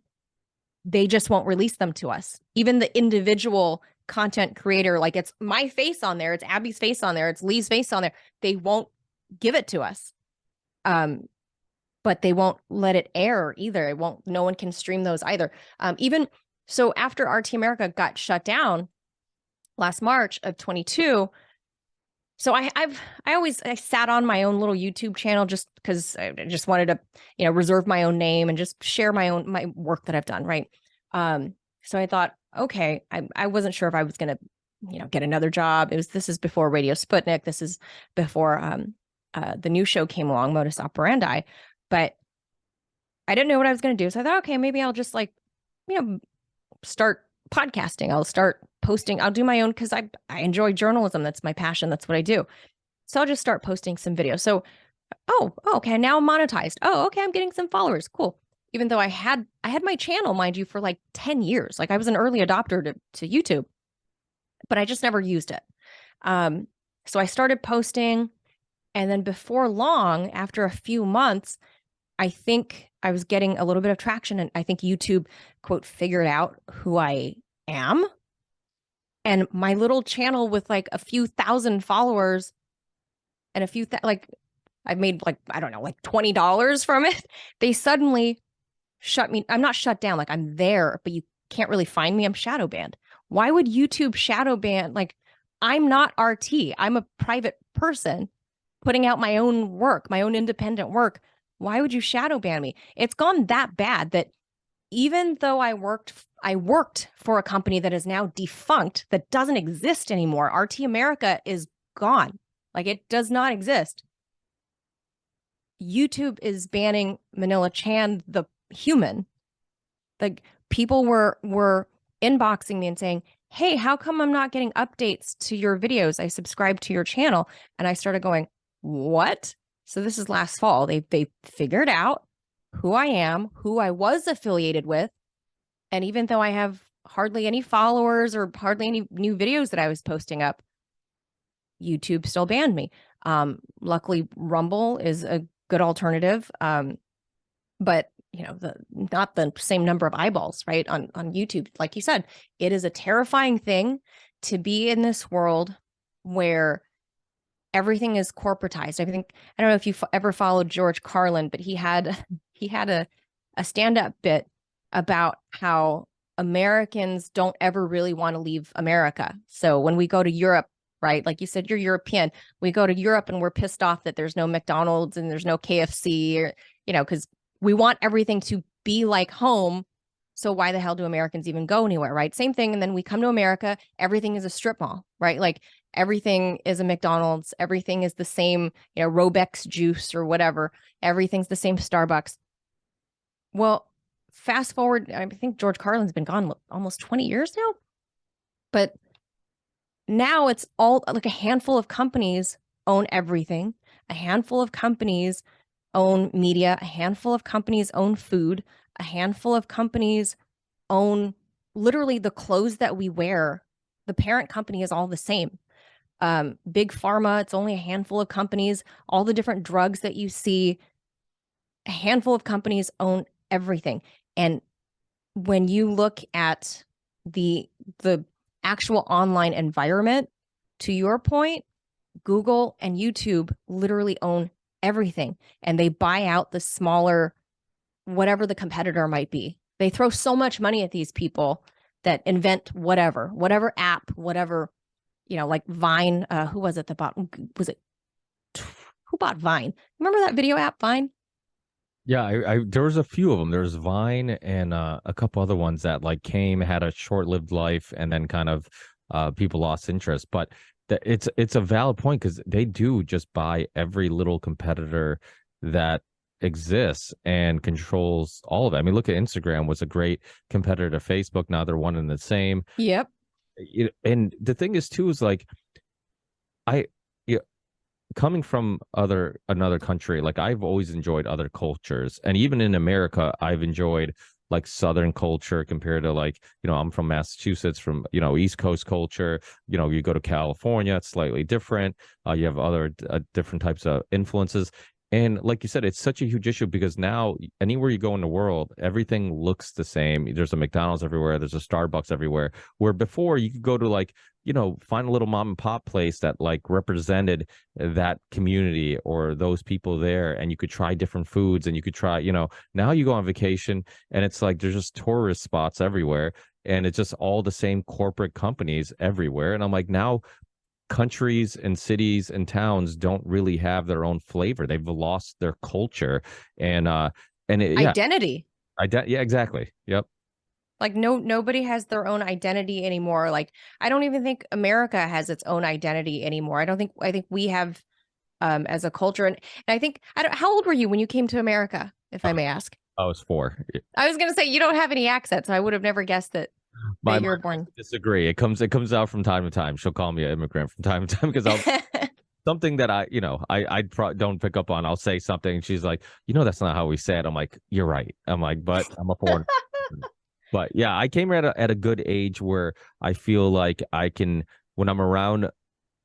They just won't release them to us. Even the individual content creator, like it's my face on there, it's Abby's face on there, it's Lee's face on there. They won't give it to us. But they won't let it air either. It won't, no one can stream those either. Even so, after RT America got shut down last March of 22, so I sat on my own little YouTube channel just because I just wanted to, reserve my own name and just share my work that I've done. Right. So I thought, okay, I wasn't sure if I was going to, get another job. This is before Radio Sputnik. This is before the new show came along, Modus Operandi. But I didn't know what I was going to do. So I thought, okay, maybe I'll just start podcasting. I'll start posting. I'll do my own because I enjoy journalism. That's my passion. That's what I do. So I'll just start posting some videos. So, okay, now I'm monetized. Oh, okay, I'm getting some followers. Cool. Even though I had my channel, mind you, for like 10 years. Like I was an early adopter to YouTube, but I just never used it. So I started posting. And then before long, after a few months, I think I was getting a little bit of traction, and I think YouTube, quote, figured out who I am. And my little channel with like a few thousand followers and I've made I don't know, like $20 from it. They suddenly shut me. I'm not shut down. Like I'm there, but you can't really find me. I'm shadow banned. Why would YouTube shadow ban? Like I'm not RT. I'm a private person putting out my own work, my own independent work. Why would you shadow ban me? It's gone that bad that even though I worked for a company that is now defunct, that doesn't exist anymore. RT America is gone. Like it does not exist. YouTube is banning Manila Chan, the human. Like people were inboxing me and saying, hey, how come I'm not getting updates to your videos? I subscribe to your channel. And I started going, what? So this is last fall. They figured out who I am, who I was affiliated with. And even though I have hardly any followers or hardly any new videos that I was posting up, YouTube still banned me. Luckily, Rumble is a good alternative. But not the same number of eyeballs, right? On YouTube. Like you said, it is a terrifying thing to be in this world where everything is corporatized. I don't know if you ever followed George Carlin, but he had a stand-up bit about how Americans don't ever really want to leave America. So when we go to Europe, right? Like you said, you're European. We go to Europe and we're pissed off that there's no McDonald's and there's no KFC, or, because we want everything to be like home. So why the hell do Americans even go anywhere, right? Same thing. And then we come to America, everything is a strip mall, right? Like everything is a McDonald's, everything is the same, Robex juice or whatever. Everything's the same Starbucks. Well, fast forward, I think George Carlin's been gone almost 20 years now. But now it's all like a handful of companies own everything. A handful of companies own media. A handful of companies own food. A handful of companies own literally the clothes that we wear. The parent company is all the same. Big pharma, it's only a handful of companies. All the different drugs that you see, a handful of companies own everything. And when you look at the actual online environment, to your point, Google and YouTube literally own everything, and they buy out the smaller, whatever the competitor might be. They throw so much money at these people that invent whatever app, whatever, like Vine. Who was it that bought? Who bought Vine? Remember that video app, Vine? Yeah, there was a few of them. There's Vine and a couple other ones that had a short-lived life, and then kind of people lost interest. But it's a valid point, because they do just buy every little competitor that exists and controls all of it. I mean, look at Instagram, was a great competitor to Facebook. Now they're one and the same. Yep. And the thing is too is like, coming from another country, like I've always enjoyed other cultures, and even in America, I've enjoyed like Southern culture compared to like, I'm from Massachusetts, from, East Coast culture. You go to California, it's slightly different. You have other different types of influences. And like you said, it's such a huge issue because now anywhere you go in the world, everything looks the same. There's a McDonald's everywhere, there's a Starbucks everywhere. Where before you could go to like, find a little mom and pop place that like represented that community or those people there, and you could try different foods, and you could try, now you go on vacation and it's like there's just tourist spots everywhere, and it's just all the same corporate companies everywhere. And I'm like, now countries and cities and towns don't really have their own flavor. They've lost their culture, yeah, Identity. yeah, exactly. Yep. Like nobody has their own identity anymore. Like I don't even think America has its own identity anymore. I think we have as a culture, and I think how old were you when you came to America, if I may ask? I was 4. I was gonna say you don't have any accent, so I would have never guessed that My you're mom born. disagree. It comes out from time to time. She'll call me an immigrant from time to time because I'll something that don't pick up on. I'll say something, and she's like, that's not how we say it. I'm like, you're right. I'm like, but I'm a foreigner. But yeah, I came at a good age where I feel like I can, when I'm around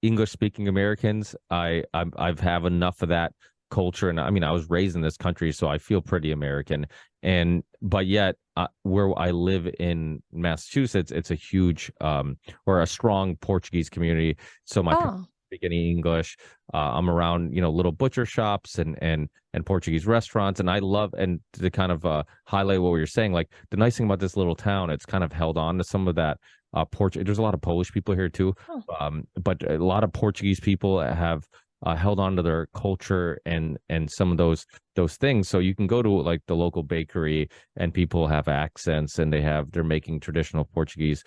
English speaking Americans, I've have enough of that culture. And I mean, I was raised in this country, so I feel pretty American. And but yet, where I live in Massachusetts, it's a huge or a strong Portuguese community. So my parents Oh, speak any English. I'm around, little butcher shops and Portuguese restaurants, and I love, and to kind of highlight what we were saying, like the nice thing about this little town, it's kind of held on to some of that There's a lot of Polish people here too, oh. but a lot of Portuguese people have held on to their culture and some of those things. So you can go to like the local bakery, and people have accents, and they're making traditional Portuguese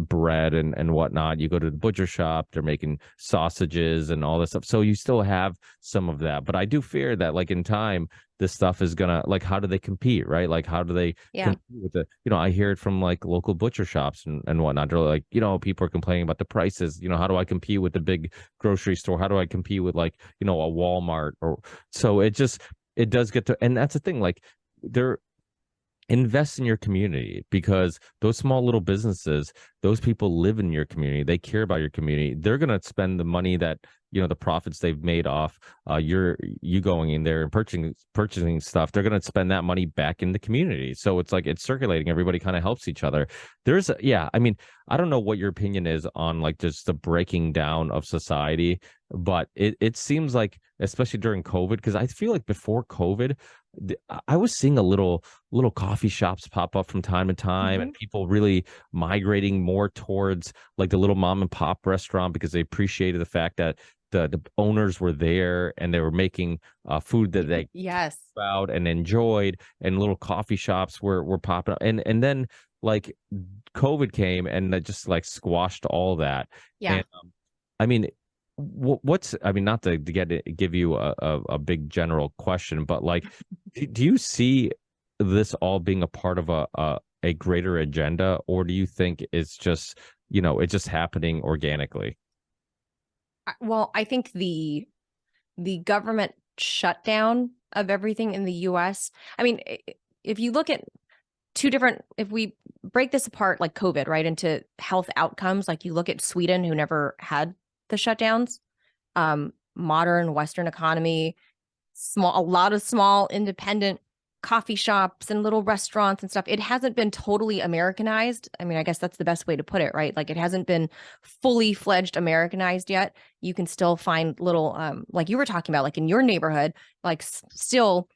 bread and whatnot. You go to the butcher shop, they're making sausages and all this stuff. So you still have some of that, but I do fear that like in time, this stuff is gonna, like, how do they compete, right? Like how do they Yeah. compete with the, I hear it from like local butcher shops and whatnot. They're like, people are complaining about the prices. How do I compete with the big grocery store? How do I compete with like, a Walmart? Or so it does get to, and that's the thing, like they're invest in your community, because those small little businesses, those people live in your community, they care about your community. They're going to spend the money that, the profits they've made off you going in there and purchasing stuff. They're going to spend that money back in the community, so it's like it's circulating. Everybody kind of helps each other. Yeah, I mean, I don't know what your opinion is on like just the breaking down of society, but it seems like, especially during COVID, because I feel like before COVID, I was seeing a little coffee shops pop up from time to time, Mhm. and people really migrating more towards like the little mom and pop restaurant, because they appreciated the fact that the owners were there and they were making food that they Yes. about and enjoyed, and little coffee shops were popping up. And then like COVID came, and that just like squashed all that. Yeah. And I mean, what's, I mean, not to give you a big general question, but like, do you see this all being a part of a greater agenda, or do you think it's just, it's just happening organically? Well, I think the government shutdown of everything in the US. I mean, if you look at if we break this apart like COVID, right, into health outcomes, like you look at Sweden, who never had the shutdowns, modern Western economy, a lot of small independent coffee shops and little restaurants and stuff. It hasn't been totally Americanized. I mean, I guess that's the best way to put it, right? Like it hasn't been fully fledged Americanized yet. You can still find little, like you were talking about, like in your neighborhood, like still,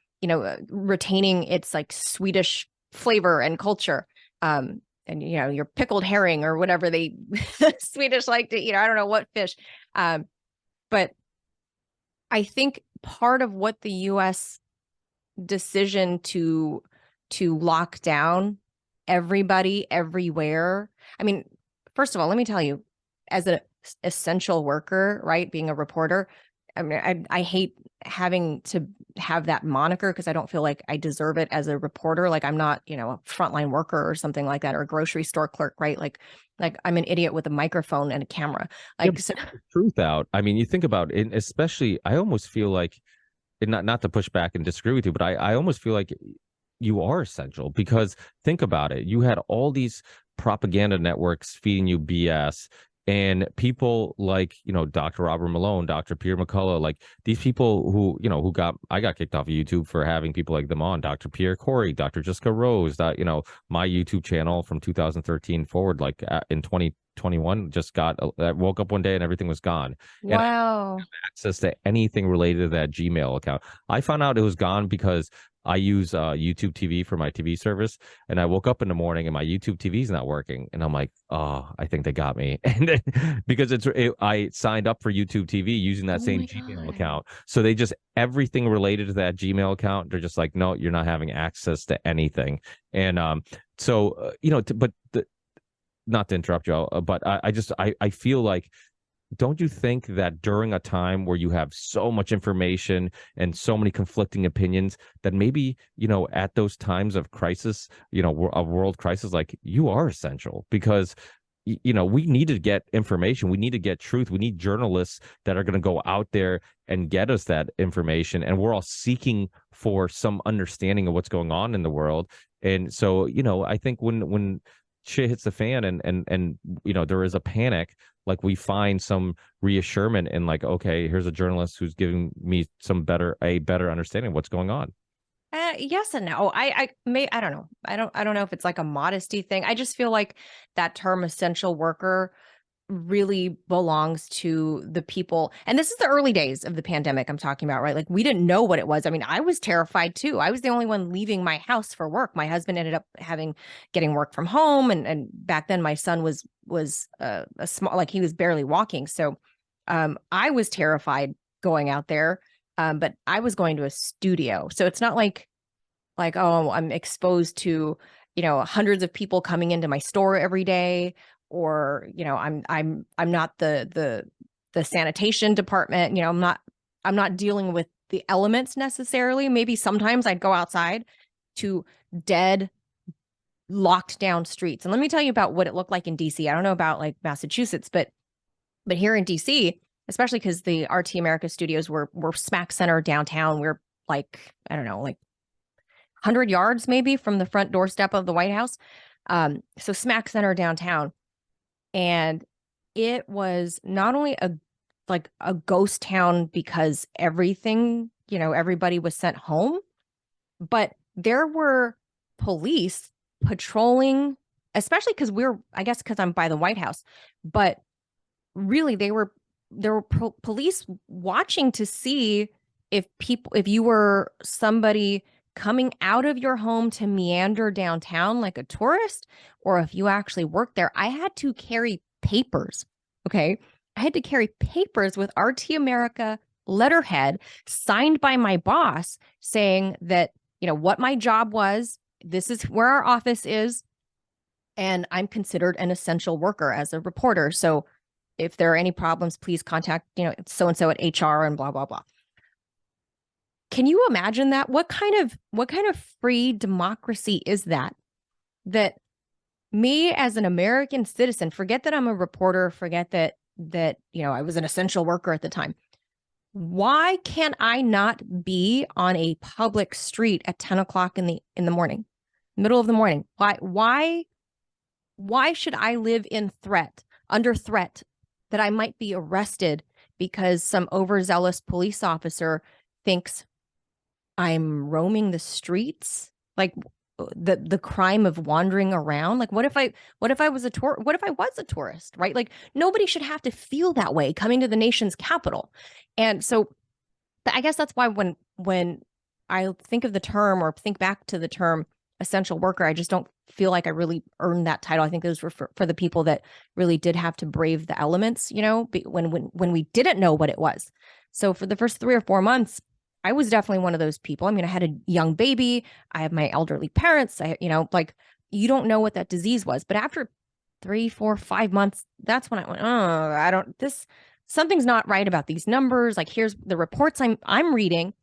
retaining its like Swedish flavor and culture. And your pickled herring or whatever they Swedish like to eat. I don't know what fish. But I think part of what the US decision to lock down everybody everywhere. I mean, first of all, let me tell you, as an essential worker, right, being a reporter, I mean, I hate having to have that moniker because I don't feel like I deserve it as a reporter. Like I'm not, you know, a frontline worker or something like that, or a grocery store clerk, right? Like I'm an idiot with a microphone and a camera. Yeah, Like, so the truth out. I mean, you think about it, especially I almost feel like, and not to push back and disagree with you, but I almost feel like you are essential because think about it. You had all these propaganda networks feeding you BS, and people like, Dr. Robert Malone, Dr. Pierre McCullough, like these people who, I got kicked off of YouTube for having people like them on, Dr. Pierre Corey, Dr. Jessica Rose, that, my YouTube channel from 2013 forward, like in 2021, just got, I woke up one day and everything was gone. And wow. access to anything related to that Gmail account. I found out it was gone because I use YouTube TV for my TV service, and I woke up in the morning and my YouTube TV is not working, and I'm like, oh, I think they got me, and then, because I signed up for YouTube TV using that Oh same my Gmail God. account, so they just everything related to that Gmail account, they're just like, no, you're not having access to anything, and but not to interrupt you, but I feel like, don't you think that during a time where you have so much information and so many conflicting opinions, that maybe, at those times of crisis, a world crisis, like you are essential because, we need to get information. We need to get truth. We need journalists that are going to go out there and get us that information. And we're all seeking for some understanding of what's going on in the world. And so, I think when shit hits the fan and there is a panic, like we find some reassurance in like, okay, here's a journalist who's giving me a better understanding of what's going on. Yes and no. I don't know. I don't know if it's like a modesty thing. I just feel like that term essential worker really belongs to the people. And this is the early days of the pandemic I'm talking about, right? Like we didn't know what it was. I mean, I was terrified too. I was the only one leaving my house for work. My husband ended up getting work from home. And back then my son was a small, like he was barely walking. So I was terrified going out there. But I was going to a studio. So it's not like, oh, I'm exposed to, hundreds of people coming into my store every day, or, I'm not the sanitation department, I'm not dealing with the elements necessarily. Maybe sometimes I'd go outside to dead, locked down streets. And let me tell you about what it looked like in DC. I don't know about like Massachusetts, but here in DC, especially because the RT America studios were smack center downtown. We're like, I don't know, like 100 yards maybe from the front doorstep of the White House. So smack center downtown. And it was not only a ghost town because everything, everybody was sent home, but there were police patrolling, especially because I guess because I'm by the White House, but really there were police watching to see if you were somebody coming out of your home to meander downtown like a tourist, or if you actually worked there. I had to carry papers. Okay. I had to carry papers with RT America letterhead signed by my boss saying that, what my job was, this is where our office is, and I'm considered an essential worker as a reporter. So if there are any problems, please contact, so-and-so at HR and blah, blah, blah. Can you imagine that? What kind of free democracy is that? That me as an American citizen, forget that I'm a reporter, forget that I was an essential worker at the time. Why can I not be on a public street at 10 o'clock in the morning, middle of the morning? Why should I live under threat that I might be arrested because some overzealous police officer thinks I'm roaming the streets? Like the crime of wandering around. Like what if I was a tourist, right? Like nobody should have to feel that way coming to the nation's capital. And so I guess that's why when I think of the term, or think back to the term essential worker, I just don't feel like I really earned that title. I think those were for the people that really did have to brave the elements, when we didn't know what it was. So for the first 3 or 4 months, I was definitely one of those people. I mean, I had a young baby. I have my elderly parents. You don't know what that disease was. But after 3, 4, 5 months, that's when I went, oh, something's not right about these numbers. Like, here's the reports I'm reading.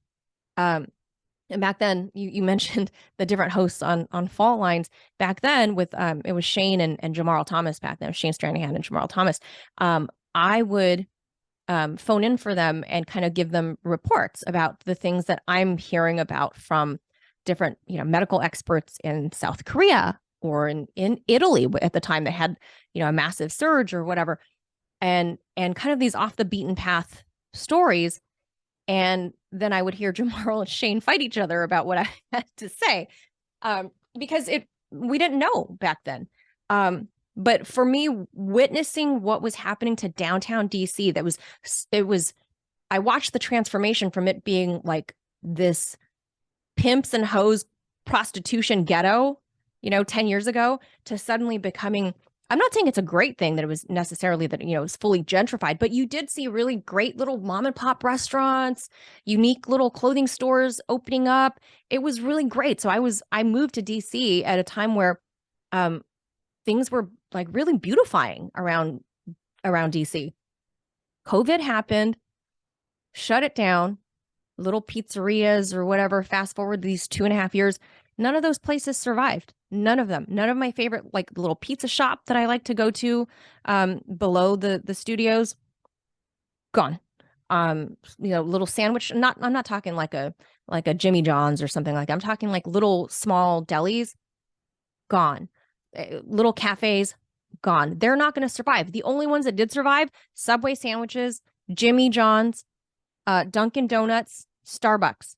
And back then, you mentioned the different hosts on Fault Lines. Back then, with it was Shane and Jamarl Thomas. Back then, Shane Stranahan and Jamarl Thomas. I would phone in for them and kind of give them reports about the things that I'm hearing about from different, medical experts in South Korea or in Italy at the time they had, a massive surge or whatever, and kind of these off the beaten path stories. And then I would hear Jamarl and Shane fight each other about what I had to say, because we didn't know back then. But for me, witnessing what was happening to downtown DC, I watched the transformation from it being like this pimps and hoes prostitution ghetto, 10 years ago, to suddenly becoming, I'm not saying it's a great thing that it was necessarily that, it was fully gentrified, but you did see really great little mom and pop restaurants, unique little clothing stores opening up. It was really great. So I moved to DC at a time where things were like really beautifying around DC. COVID happened, shut it down. Little pizzerias or whatever. Fast forward these 2.5 years, none of those places survived. None of them. None of my favorite, like, little pizza shop that I like to go to below the studios, gone. Little sandwich. I'm not talking like a Jimmy John's or something like that. I'm talking like little small delis, gone. Little cafes, gone. They're not going to survive. The only ones that did survive: Subway sandwiches, Jimmy John's, Dunkin' Donuts, Starbucks.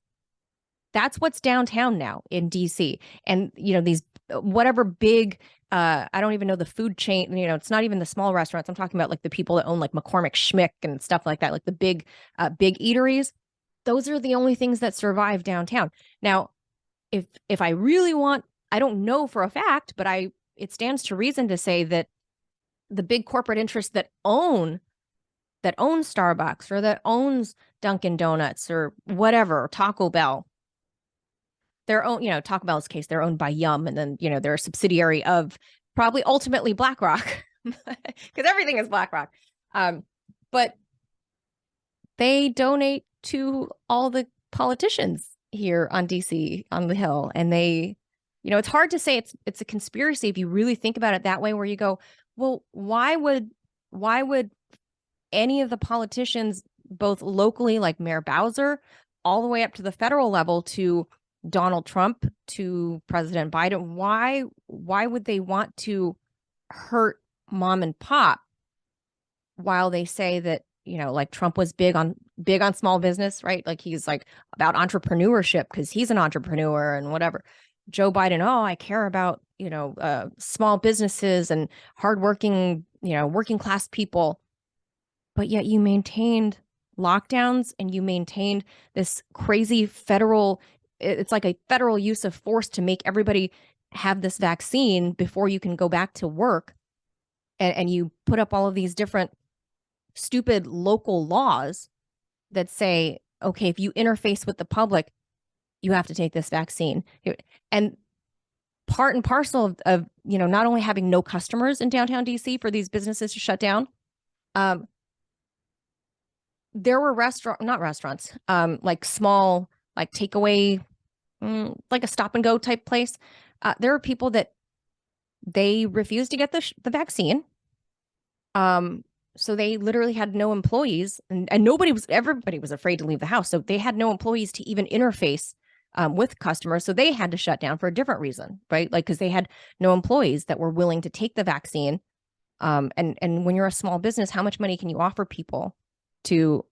That's what's downtown now in DC. And, these whatever big, I don't even know the food chain, it's not even the small restaurants. I'm talking about like the people that own like McCormick Schmick and stuff like that, like the big eateries. Those are the only things that survive downtown. Now, if I really want, I don't know for a fact, but it stands to reason to say that the big corporate interests that own Starbucks or that owns Dunkin' Donuts or whatever, Taco Bell, their own, Taco Bell's case, they're owned by Yum, and then, they're a subsidiary of probably ultimately BlackRock, because everything is BlackRock. But they donate to all the politicians here on DC, on the Hill, and they, it's hard to say it's a conspiracy if you really think about it that way, where you go, well, why would any of the politicians, both locally, like Mayor Bowser, all the way up to the federal level, to Donald Trump, to President Biden, why would they want to hurt mom and pop while they say that, like Trump was big on small business, right? Like, he's like about entrepreneurship because he's an entrepreneur and whatever. Joe Biden, oh, I care about, small businesses and hardworking, working class people. But yet you maintained lockdowns and you maintained this crazy it's like a federal use of force to make everybody have this vaccine before you can go back to work. And you put up all of these different stupid local laws that say, okay, if you interface with the public, you have to take this vaccine. And part and parcel of not only having no customers in downtown DC for these businesses to shut down, there were not restaurants, like small, like takeaway, like a stop and go type place. There are people that they refused to get the vaccine. So they literally had no employees, and everybody was afraid to leave the house. So they had no employees to even interface with customers. So they had to shut down for a different reason, right? Like, because they had no employees that were willing to take the vaccine. And when you're a small business, how much money can you offer people to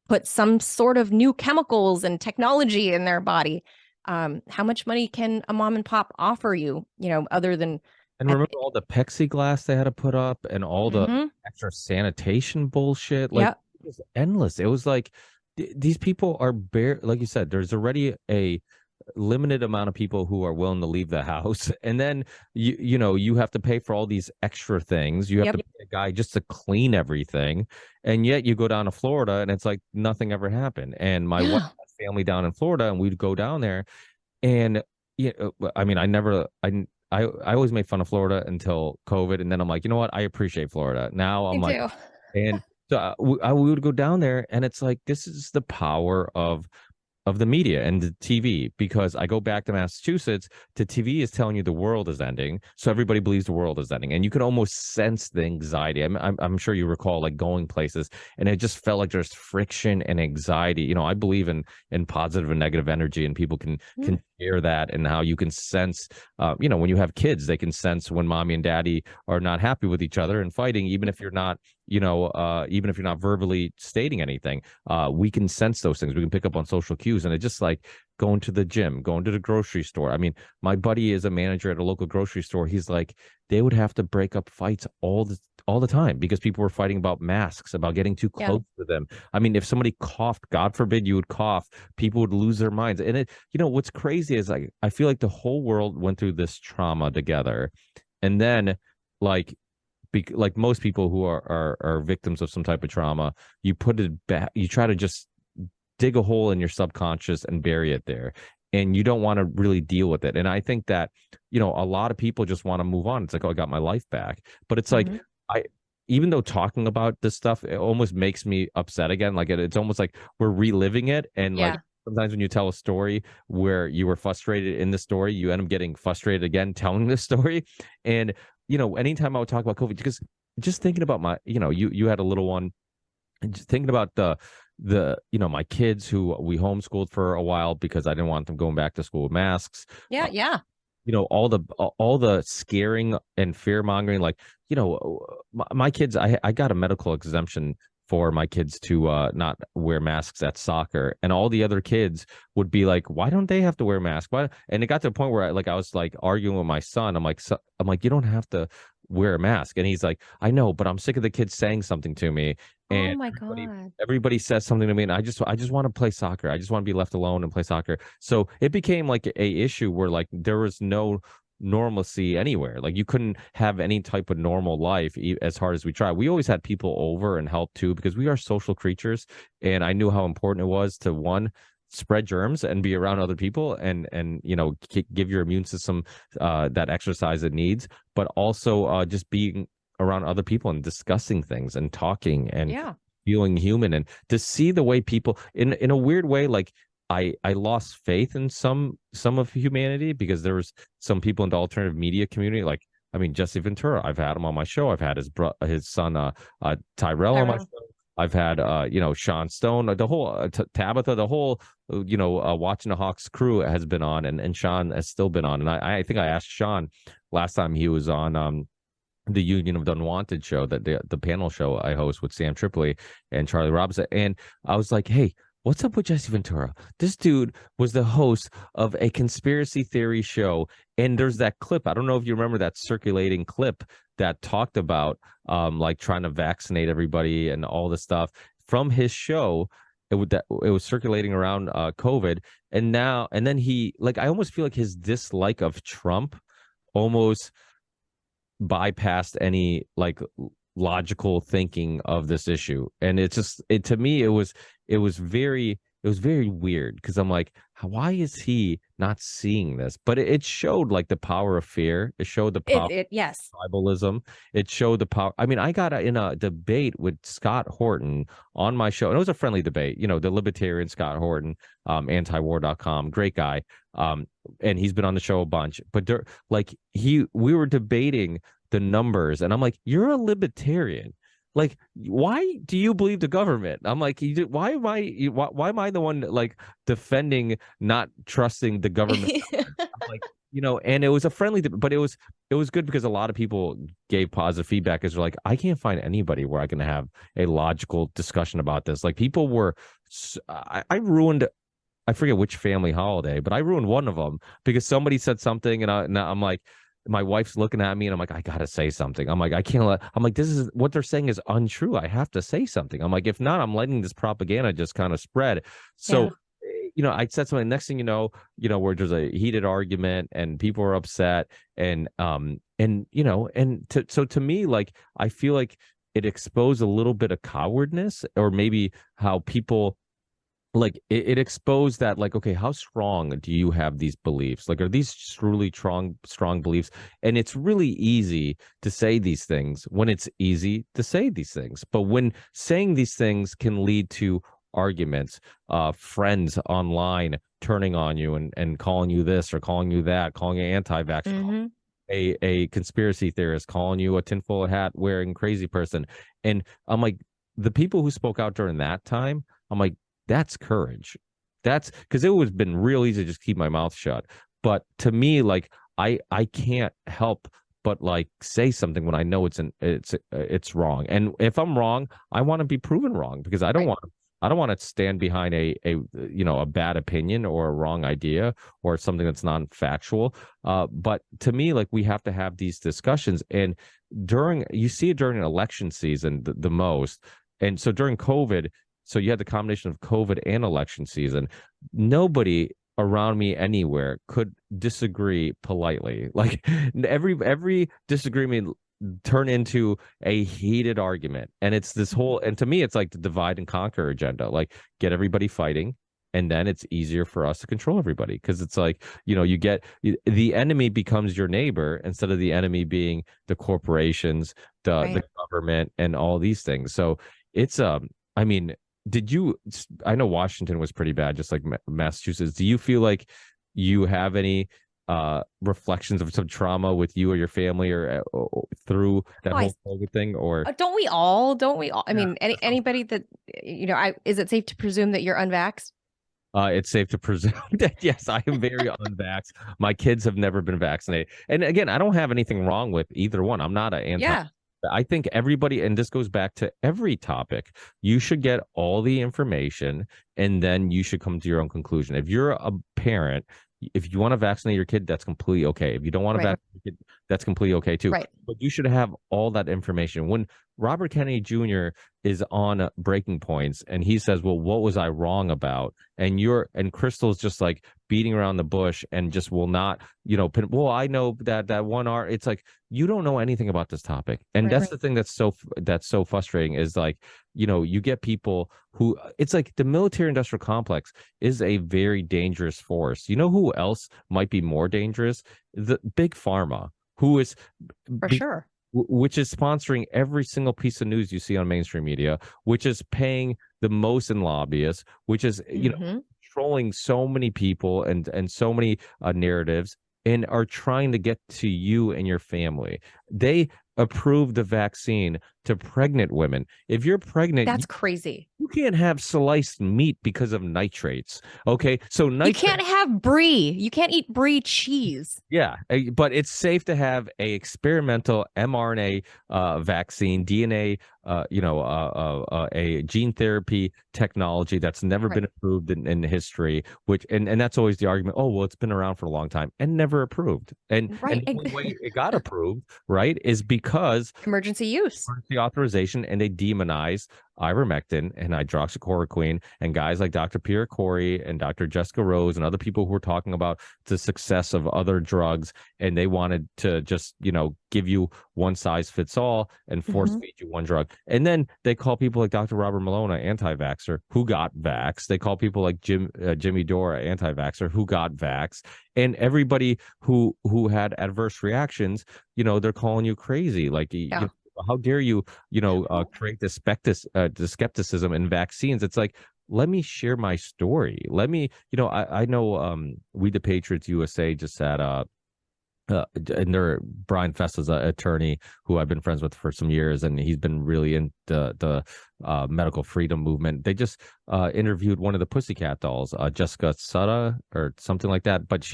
put some sort of new chemicals and technology in their body? How much money can a mom and pop offer you, other than... And remember all the plexiglass they had to put up and all the extra sanitation bullshit? Like, it was endless. It was like, these people are like you said, there's already a limited amount of people who are willing to leave the house, and then you have to pay for all these extra things. You have to pay a guy just to clean everything, and yet you go down to Florida and it's like nothing ever happened. And my wife has family down in Florida, and we'd go down there, and I mean, I always made fun of Florida until COVID, and then I'm like, you know what? I appreciate Florida now. I'm like, and So we would go down there, and it's like this is the power of the media and the TV, because I go back to Massachusetts, the TV is telling you the world is ending, so everybody believes the world is ending, and you can almost sense the anxiety. I'm sure you recall like going places, and it just felt like there's friction and anxiety. I believe in positive and negative energy, and people can share that, and how you can sense. When you have kids, they can sense when mommy and daddy are not happy with each other and fighting, even if you're not. Even if you're not verbally stating anything, we can sense those things. We can pick up on social cues, and it's just like going to the gym, going to the grocery store. I mean, my buddy is a manager at a local grocery store. He's like, they would have to break up fights all the time because people were fighting about masks, about getting too close to them. I mean, if somebody coughed, God forbid you would cough, people would lose their minds. And what's crazy is like I feel like the whole world went through this trauma together, and then like like most people who are victims of some type of trauma, you put it back, you try to just dig a hole in your subconscious and bury it there, and you don't want to really deal with it. And I think that a lot of people just want to move on. It's like, oh, I got my life back, but it's like I even though talking about this stuff, it almost makes me upset again. Like it's almost like we're reliving it, and like sometimes when you tell a story where you were frustrated in the story, you end up getting frustrated again telling this story. And anytime I would talk about COVID, because just thinking about my, you had a little one, and just thinking about my kids who we homeschooled for a while because I didn't want them going back to school with masks. Yeah. All the scaring and fear mongering, like, my kids, I got a medical exemption for my kids to not wear masks at soccer, and all the other kids would be like, why don't they have to wear masks? Why? And it got to the point where I was like arguing with my son. I'm like, you don't have to wear a mask. And he's like, I know, but I'm sick of the kids saying something to me. Oh And my God. everybody says something to me, and I just want to play soccer. I just want to be left alone and play soccer. So it became like a issue where like there was no normalcy anywhere. Like you couldn't have any type of normal life as hard as we try. We always had people over and help too, because we are social creatures, and I knew how important it was to one, spread germs and be around other people, and give your immune system that exercise it needs, but also just being around other people and discussing things and talking and feeling human. And to see the way people in a weird way, like I lost faith in some of humanity, because there was some people in the alternative media community, like, I mean, Jesse Ventura, I've had him on my show. I've had his son Tyrell on my show. I've had Sean Stone, the whole Tabitha, the whole Watching the Hawks crew has been on, and Sean has still been on. And I think I asked Sean last time he was on the Union of the Unwanted show, that the panel show I host with Sam Tripoli and Charlie Robinson, and I was like, hey, what's up with Jesse Ventura? This dude was the host of a conspiracy theory show. And there's that clip. I don't know if you remember that circulating clip that talked about like trying to vaccinate everybody and all this stuff from his show. It was circulating around COVID. And then he, like, I almost feel like his dislike of Trump almost bypassed any like logical thinking of this issue. And to me, it was very weird, because I'm like, why is he not seeing this? But it showed like the power of fear. It showed the power of tribalism. It showed the power. I mean, I got in a debate with Scott Horton on my show, and it was a friendly debate. The libertarian Scott Horton, antiwar.com, great guy. And he's been on the show a bunch. But we were debating the numbers, and I'm like, you're a libertarian. Like, why do you believe the government? I'm like, why am I the one like defending not trusting the government? I'm like, and it was a friendly, but it was good, because a lot of people gave positive feedback, as they're like, I can't find anybody where I can have a logical discussion about this. Like, people were, I ruined, I forget which family holiday, but I ruined one of them because somebody said something, and I'm like, my wife's looking at me, and I'm like, I gotta say something. I'm like, I can't I'm like, this is what they're saying is untrue. I have to say something. I'm like, if not, I'm letting this propaganda just kind of spread. So, I said something. Next thing you know, where there's a heated argument and people are upset, and so to me, like, I feel like it exposed a little bit of cowardness, or maybe how people like it exposed that, like, okay, how strong do you have these beliefs? Like, are these truly strong beliefs? And it's really easy to say these things when it's easy to say these things, but when saying these things can lead to arguments, friends online turning on you and calling you this or calling you that, calling you anti-vax, Mm-hmm. a conspiracy theorist, calling you a tinfoil hat wearing crazy person. And I'm like, the people who spoke out during that time, I'm like, that's courage. That's because it was been real easy to just keep my mouth shut. But to me, like, I can't help but like say something when I know it's wrong. And if I'm wrong, I want to be proven wrong because Right. I don't want to stand behind a bad opinion or a wrong idea or something that's non-factual. But to me, like, we have to have these discussions. And you see it during an election season the most. And so during COVID, so you had the combination of COVID and election season. Nobody around me anywhere could disagree politely. Like, every disagreement turn into a heated argument. And it's this whole, and to me, it's like the divide and conquer agenda. Like, get everybody fighting, and then it's easier for us to control everybody. Because it's like, the enemy becomes your neighbor instead of the enemy being the corporations, the Right. government, and all these things. So it's I mean, did you, I know Washington was pretty bad, just like Massachusetts. Do you feel like you have any reflections of some trauma with you or your family or through that Oh, whole COVID thing? Or don't we all? Don't we all? I yeah, mean, anybody that is it safe to presume that you're unvaxxed? it's safe to presume that yes, I am very unvaxxed. My kids have never been vaccinated, and again, I don't have anything wrong with either one. I'm not an anti. Yeah. I think everybody, and this goes back to every topic, you should get all the information and then you should come to your own conclusion. If you're a parent, if you want to vaccinate your kid, that's completely okay. If you don't want to Right. vaccinate your kid, that's completely okay too. Right. But you should have all that information. When Robert Kennedy Jr. is on Breaking Points and he says, well, what was I wrong about? And Crystal's just like beating around the bush and just will not, well, I know that one art. It's like, you don't know anything about this topic. And Right. that's the thing that's so frustrating is like, you get people who, it's like the military industrial complex is a very dangerous force. You know who else might be more dangerous? The big pharma, who is For be, sure. which is sponsoring every single piece of news you see on mainstream media, which is paying the most in lobbyists, which is Hmm. controlling so many people and so many narratives, and are trying to get to you and your family. They approved the vaccine to pregnant women. If you're pregnant, That's crazy. you can't have sliced meat because of nitrates. Okay, so You nitrates. can't have brie. You can't eat brie cheese. Yeah, but it's safe to have a experimental mRNA vaccine, DNA, a gene therapy technology that's never Right. been approved in history. Which and that's always the argument. Oh, well, it's been around for a long time and never approved. And Right. the only way it got approved, right, is because Emergency use. the authorization and they demonize ivermectin and hydroxychloroquine and guys like Dr. Pierre Corey and Dr. Jessica Rose and other people who were talking about the success of other drugs, and they wanted to just give you one size fits all and force Mhm. feed you one drug. And then they call people like Dr. Robert Malone an anti-vaxxer who got vaxxed. They call people like Jimmy Dore an anti-vaxxer who got vaxxed. And everybody who had adverse reactions, they're calling you crazy. Like, Yeah. how dare you, create the skepticism in vaccines? It's like, let me share my story. Let me, I know We the Patriots USA just had and Brian Festa's an attorney who I've been friends with for some years, and he's been really into the medical freedom movement. They just interviewed one of the Pussycat Dolls, Jessica Sutta or something like that. But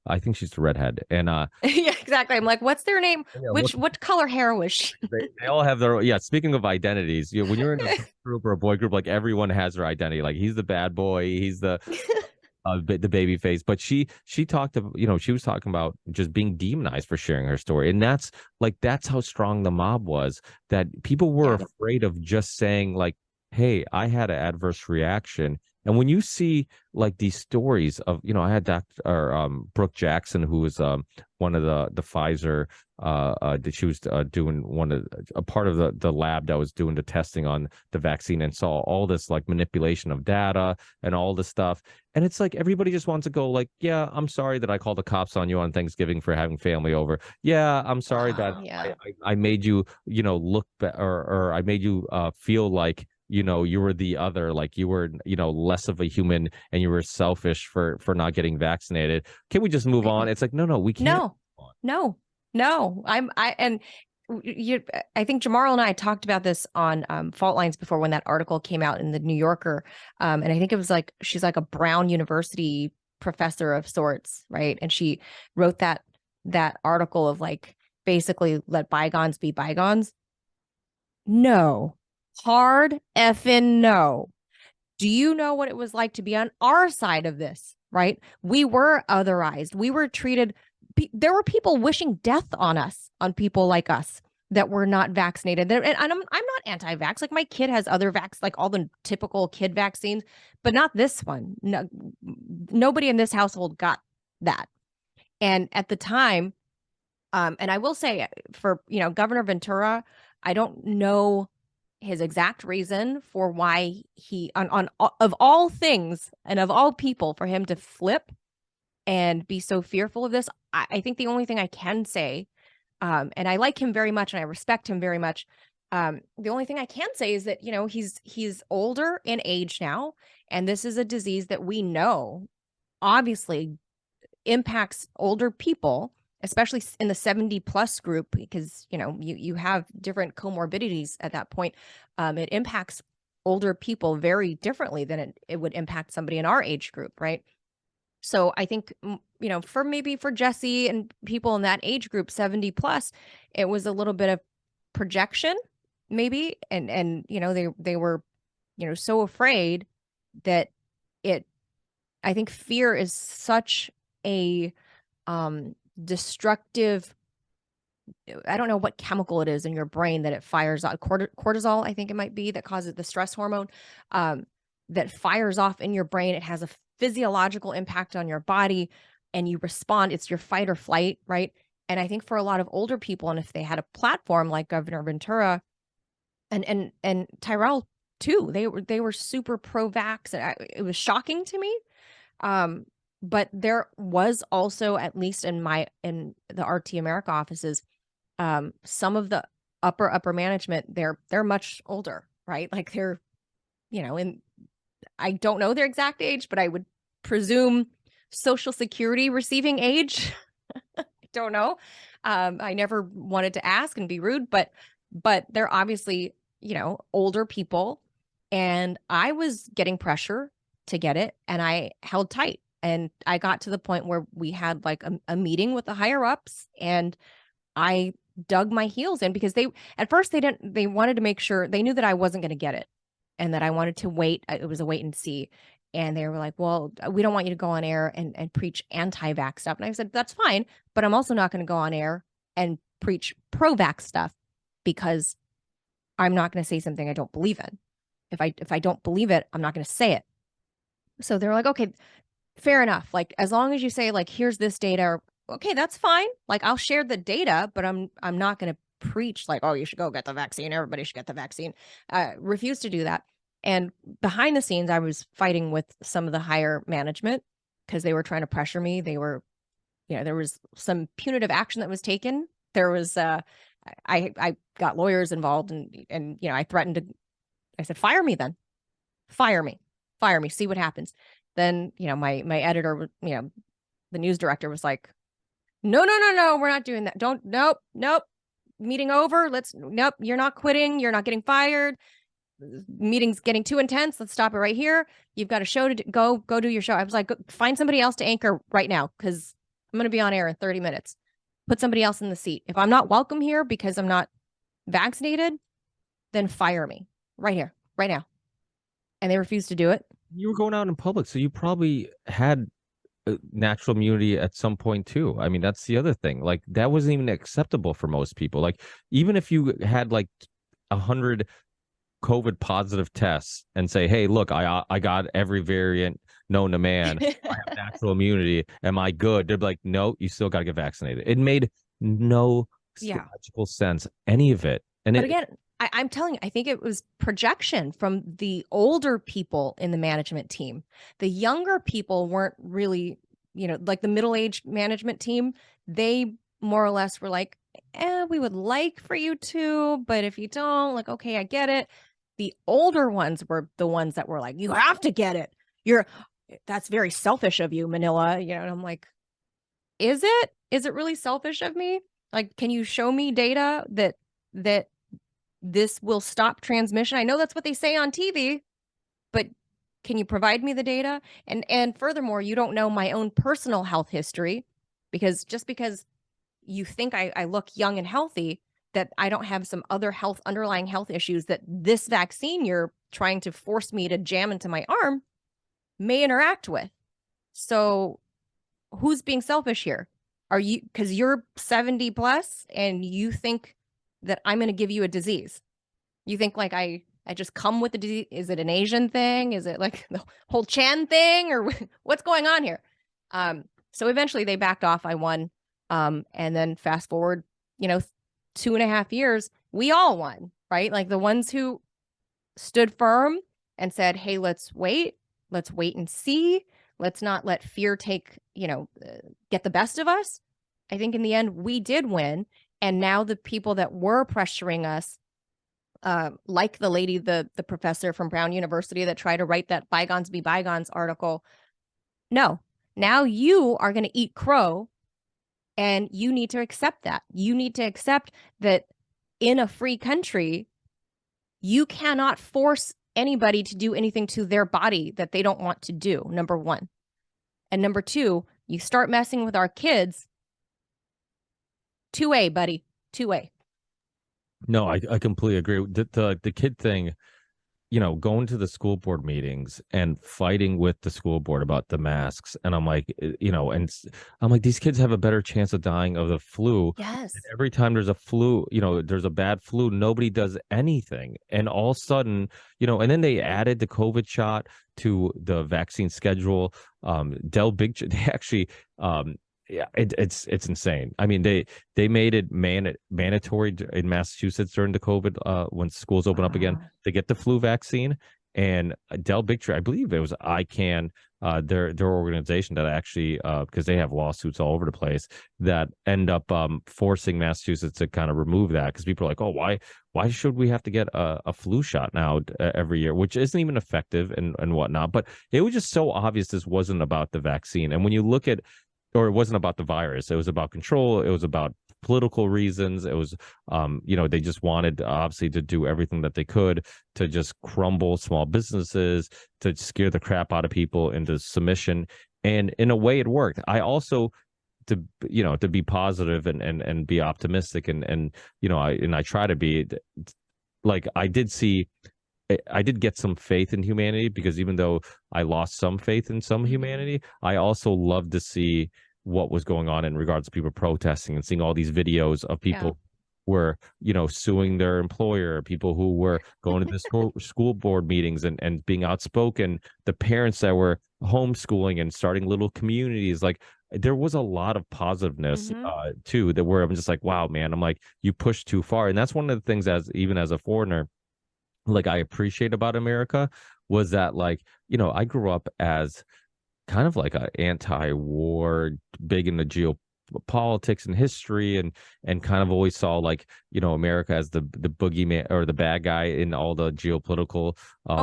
I think she's the redhead, and Yeah, exactly. I'm like, what's their name? yeah, What color hair was she? they all have their, yeah. Speaking of identities, when you're in a group or a boy group, like, everyone has their identity. Like, he's the bad boy, he's the baby face. But she talked about, she was talking about just being demonized for sharing her story. And that's how strong the mob was, that people were Yeah. afraid of just saying like, hey, I had an adverse reaction And when you see like these stories of, I had Dr. or Brooke Jackson, who was one of the Pfizer that she was doing a part of the lab that was doing the testing on the vaccine, and saw all this like manipulation of data and all this stuff. And it's like everybody just wants to go like, yeah, I'm sorry that I called the cops on you on Thanksgiving for having family over. Yeah, I'm sorry that Yeah. I made you, look or I made you feel like, you were the other, like you were, less of a human, and you were selfish for not getting vaccinated. Can we just move on? It's like, no, we can't. No. And you, I think Jamarl and I talked about this on Fault Lines before, when that article came out in the New Yorker. And I think it was like, she's like a Brown University professor of sorts, right? And she wrote that article of like, basically let bygones be bygones. No, hard effing no. Do you know what it was like to be on our side of this, right? We were otherized. We were treated. There were people wishing death on us, on people like us that were not vaccinated. And I'm not anti-vax. Like my kid has other vax, like all the typical kid vaccines, but not this one. No, nobody in this household got that. And at the time, and I will say for, Governor Ventura, I don't know his exact reason for why he on of all things and of all people, for him to flip and be so fearful of this. I think the only thing I can say, and I like him very much and I respect him very much. The only thing I can say is that, he's older in age now, and this is a disease that we know obviously impacts older people, especially in the 70 plus group, because, you have different comorbidities at that point. It impacts older people very differently than it would impact somebody in our age group, right? So I think, for Jesse and people in that age group, 70 plus, it was a little bit of projection maybe. And, they were, so afraid that I think fear is such a destructive, I don't know what chemical it is in your brain that it fires out. Cortisol, I think it might be, that causes the stress hormone, that fires off in your brain. It has a physiological impact on your body, and you respond. It's your fight or flight, right? And I think for a lot of older people, and if they had a platform like Governor Ventura and Tyrell too, they were super pro-vax. It was shocking to me. But there was also, at least in the RT America offices, some of the upper management, they're much older, right? Like they're, and I don't know their exact age, but I would presume Social Security receiving age. I don't know. I never wanted to ask and be rude, but they're obviously, older people, and I was getting pressure to get it, and I held tight. And I got to the point where we had like a meeting with the higher ups, and I dug my heels in, because at first they wanted to make sure, they knew that I wasn't going to get it and that I wanted to wait. It was a wait and see. And they were like, well, we don't want you to go on air and preach anti-vax stuff. And I said, that's fine, but I'm also not going to go on air and preach pro-vax stuff, because I'm not going to say something I don't believe in. If I don't believe it, I'm not going to say it. So they're like, okay, fair enough. Like, as long as you say, like, here's this data, okay, that's fine. Like, I'll share the data, but I'm not going to preach like, oh, you should go get the vaccine. Everybody should get the vaccine. Refuse to do that. And behind the scenes, I was fighting with some of the higher management, because they were trying to pressure me. They were, there was some punitive action that was taken. There was, I got lawyers involved, and I threatened I said, fire me then. Fire me. See what happens. Then, my editor, the news director was like, no, we're not doing that. Nope. Meeting over. Nope. You're not quitting. You're not getting fired. Meeting's getting too intense. Let's stop it right here. You've got a show to go do your show. I was like, find somebody else to anchor right now, because I'm going to be on air in 30 minutes. Put somebody else in the seat. If I'm not welcome here because I'm not vaccinated, then fire me right here, right now. And they refused to do it. You were going out in public, so you probably had natural immunity at some point too. I mean, that's the other thing. Like, that wasn't even acceptable for most people. Like, even if you had like 100 COVID positive tests and say, hey, look, I got every variant known to man. I have natural immunity. Am I good? They'd be like, no, you still got to get vaccinated. It made no Yeah. logical sense, any of it. And But again, I'm telling you, I think it was projection from the older people in the management team. The younger people weren't really, like the middle-aged management team, they more or less were like, we would like for you to, but if you don't, like, okay, I get it. The older ones were the ones that were like, you have to get it. That's very selfish of you, Manila. And I'm like, is it? Is it really selfish of me? Like, can you show me data that this will stop transmission? I know that's what they say on TV, but can you provide me the data? And furthermore, you don't know my own personal health history, because just because you think I look young and healthy, that I don't have some other underlying health issues that this vaccine you're trying to force me to jam into my arm may interact with. So who's being selfish here? Are you, because you're 70 plus and you think that I'm going to give you a disease? You think like I just come with the disease? Is it an Asian thing? Is it like the whole Chan thing, or what's going on here? So eventually they backed off. I won. And then fast forward, 2.5 years, we all won, right? Like the ones who stood firm and said, hey, let's wait and see. Let's not let fear get the best of us. I think in the end, we did win. And now the people that were pressuring us, like the lady, the professor from Brown University that tried to write that bygones be bygones article, no, now you are going to eat crow, and you need to accept that. You need to accept that in a free country, you cannot force anybody to do anything to their body that they don't want to do, number one. And number two, you start messing with our kids, 2A, buddy, 2A. no, I completely agree. The kid thing, going to the school board meetings and fighting with the school board about the masks. And I'm like, I'm like, these kids have a better chance of dying of the flu. Yes. And every time there's a flu, there's a bad flu, nobody does anything. And all of a sudden, and then they added the COVID shot to the vaccine schedule. Del Big, they actually, yeah, it's insane. I mean, they made it mandatory in Massachusetts during the COVID when schools open up again to get the flu vaccine. And Del Bigtree, I believe it was ICANN, their organization that actually, because they have lawsuits all over the place, that end up forcing Massachusetts to kind of remove that, because people are like, oh, why should we have to get a flu shot now every year, which isn't even effective and whatnot. But it was just so obvious this wasn't about the vaccine. And when you look at, or it wasn't about the virus, it was about control, it was about political reasons, it was they just wanted obviously to do everything that they could to just crumble small businesses, to scare the crap out of people into submission. And in a way it worked. I also, to be positive and be optimistic, and I try to be, like, I did get some faith in humanity, because even though I lost some faith in some humanity, I also love to see what was going on in regards to people protesting and seeing all these videos of people were, suing their employer, people who were going to the school board meetings and being outspoken, the parents that were homeschooling and starting little communities. Like, there was a lot of positiveness too, that where I'm just like, wow, man, I'm like, you pushed too far. And that's one of the things, even as a foreigner, like, I appreciate about America, was that, like, I grew up as kind of like a anti-war, big into geopolitics and history, and kind of always saw, like, America as the boogeyman or the bad guy in all the geopolitical.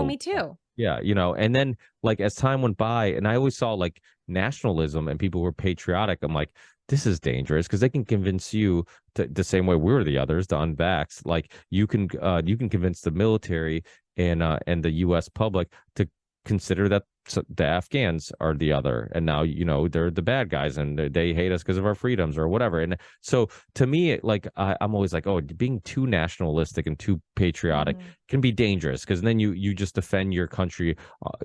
Me too. Yeah, and then, like, as time went by, and I always saw, like, nationalism and people who were patriotic, I'm like, this is dangerous, because they can convince you the same way we're the others, the unvaxxed. Like, you can convince the military and the U.S. public to consider that so the Afghans are the other, and now they're the bad guys, and they hate us because of our freedoms or whatever. And so to me, like I'm always like, oh, being too nationalistic and too patriotic can be dangerous, because then you just defend your country,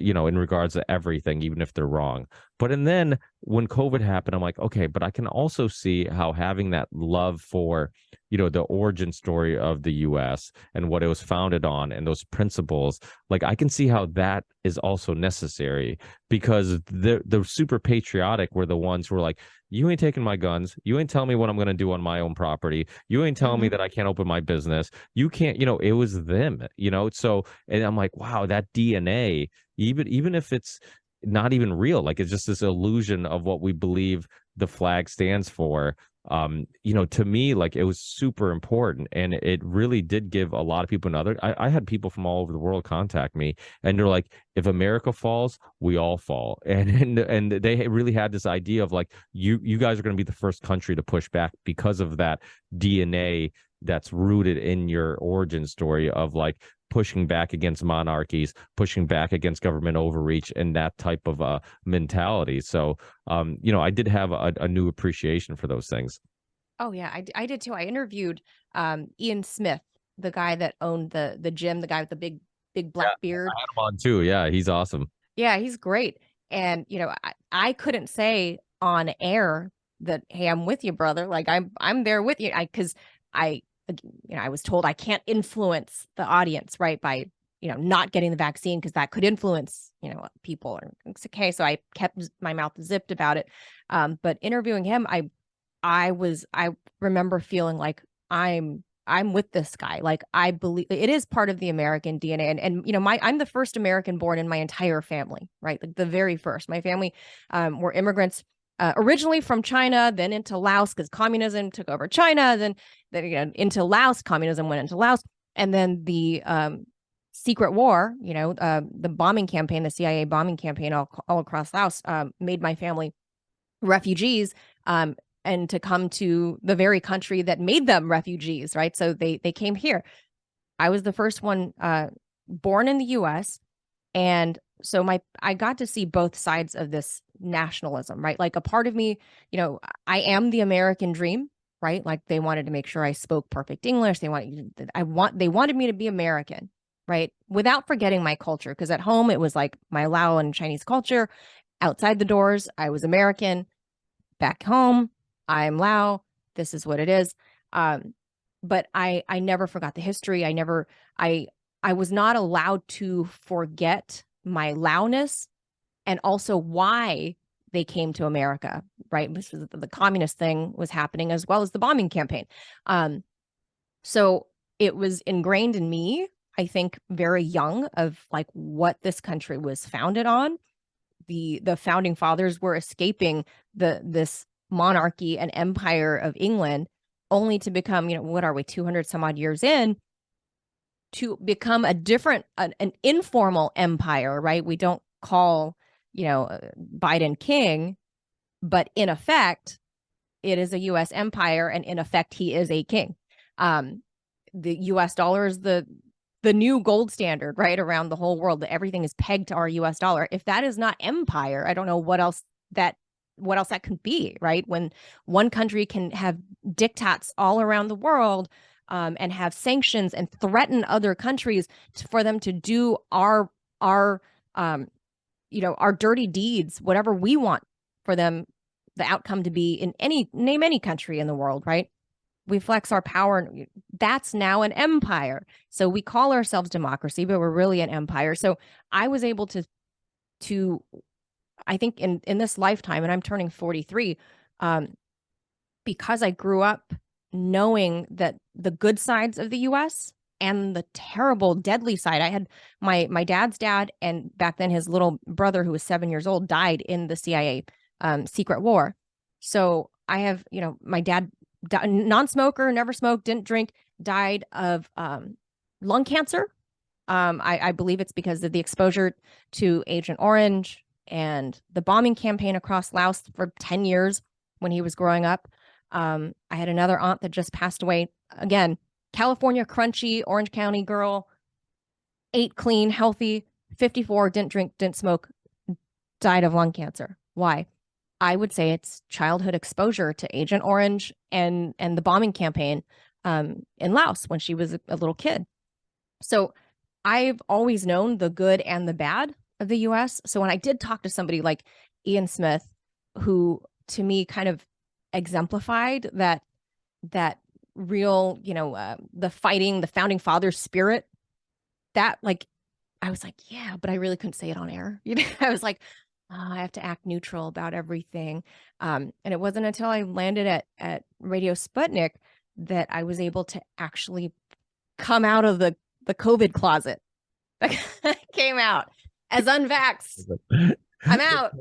in regards to everything, even if they're wrong. And then when COVID happened, I'm like, okay, but I can also see how having that love for, the origin story of the U.S. and what it was founded on and those principles, like I can see how that is also necessary, because the super patriotic were the ones who were like, you ain't taking my guns. You ain't telling me what I'm going to do on my own property. You ain't telling me that I can't open my business. You can't, it was them, So, and I'm like, wow, that DNA, even if it's not even real, like it's just this illusion of what we believe the flag stands for. To me, like it was super important, and it really did give a lot of people another. I had people from all over the world contact me, and they're like, if America falls, we all fall. And they really had this idea of like, you guys are going to be the first country to push back because of that DNA that's rooted in your origin story of like pushing back against monarchies, pushing back against government overreach, and that type of mentality. So, I did have a new appreciation for those things. Oh yeah, I did too. I interviewed Ian Smith, the guy that owned the gym, the guy with the big Yeah, black beard. I had him on too. Yeah, he's awesome. Yeah, he's great. And I couldn't say on air that, hey, I'm with you, brother. Like I'm there with you. Because I I was told I can't influence the audience, right, by not getting the vaccine, because that could influence people. It's okay, so I kept my mouth zipped about it. But interviewing him, I remember feeling like I'm with this guy. Like I believe it is part of the American DNA. And I'm the first American born in my entire family, right? Like the very first. My family were immigrants originally from China, then into Laos, because communism took over China, then into Laos, communism went into Laos, and then the secret war, the bombing campaign, the CIA bombing campaign all across Laos made my family refugees, and to come to the very country that made them refugees, right? So they came here. I was the first one born in the U.S., and so I got to see both sides of this nationalism, right? Like a part of me, I am the American dream, right? Like they wanted to make sure I spoke perfect English. They wanted me to be American, right? Without forgetting my culture, because at home it was like my Lao and Chinese culture. Outside the doors, I was American. Back home, I'm Lao. This is what it is. But I never forgot the history. I was not allowed to forget my Laoness, and also why they came to America, right? This was the communist thing was happening, as well as the bombing campaign. So it was ingrained in me, I think, very young, of like what this country was founded on. The founding fathers were escaping this monarchy and empire of England, only to become, what are we, 200 some odd years in, to become a different, an informal empire, right? We don't call, Biden king, but in effect, it is a U.S. empire, and in effect, he is a king. The U.S. dollar is the new gold standard, right, around the whole world. Everything is pegged to our U.S. dollar. If that is not empire, I don't know what else that could be, right? When one country can have diktats all around the world, and have sanctions and threaten other countries for them to do our dirty deeds, whatever we want for them, the outcome to be in name any country in the world, right? We flex our power, and that's now an empire. So we call ourselves democracy, but we're really an empire. So I was able to I think in this lifetime, and I'm turning 43, because I grew up knowing that the good sides of the US and the terrible, deadly side. I had my dad's dad, and back then his little brother, who was 7 years old, died in the CIA secret war. So I have, my dad, non-smoker, never smoked, didn't drink, died of lung cancer. I believe it's because of the exposure to Agent Orange and the bombing campaign across Laos for 10 years when he was growing up. I had another aunt that just passed away. Again, California crunchy, Orange County girl, ate clean, healthy, 54, didn't drink, didn't smoke, died of lung cancer. Why? I would say it's childhood exposure to Agent Orange and the bombing campaign in Laos when she was a little kid. So I've always known the good and the bad of the US. So when I did talk to somebody like Ian Smith, who to me kind of exemplified that real, the founding fathers spirit, that like I was like, yeah, but I really couldn't say it on air. I was like, oh, I have to act neutral about everything. And it wasn't until I landed at Radio Sputnik that I was able to actually come out of the COVID closet. I came out as unvaxxed. I'm out.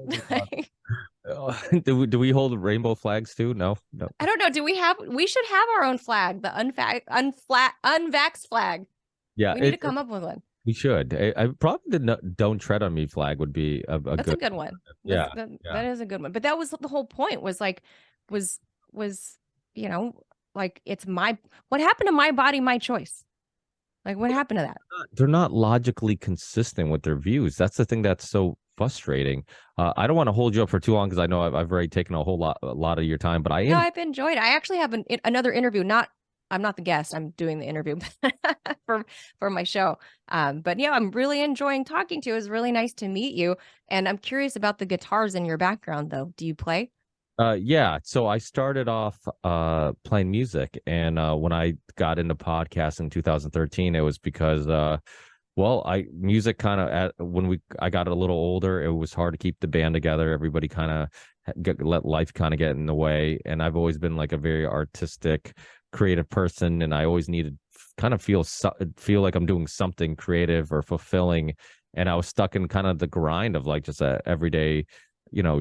Do we hold rainbow flags too? No. I don't know. We should have our own flag, the unvaxxed flag. Yeah. We need to come up with one. We should. I probably "Don't Tread on Me" flag would be That's a good one. Yeah, that is a good one. But that was the whole point. Was like, was like it's what happened to my body, my choice. Like what happened to that? They're not logically consistent with their views. That's the thing that's so frustrating. I don't want to hold you up for too long because I know I've already taken a lot of your time. But No, I've enjoyed it. I actually have another interview. I'm not the guest. I'm doing the interview for my show. But yeah, I'm really enjoying talking to you. It was really nice to meet you. And I'm curious about the guitars in your background, though. Do you play? Yeah. So I started off playing music, and when I got into podcasting in 2013, it was because music kind of I got a little older, it was hard to keep the band together. Everybody kind of let life kind of get in the way, and I've always been like a very artistic, creative person, and I always needed kind of feel like I'm doing something creative or fulfilling, and I was stuck in kind of the grind of like just a everyday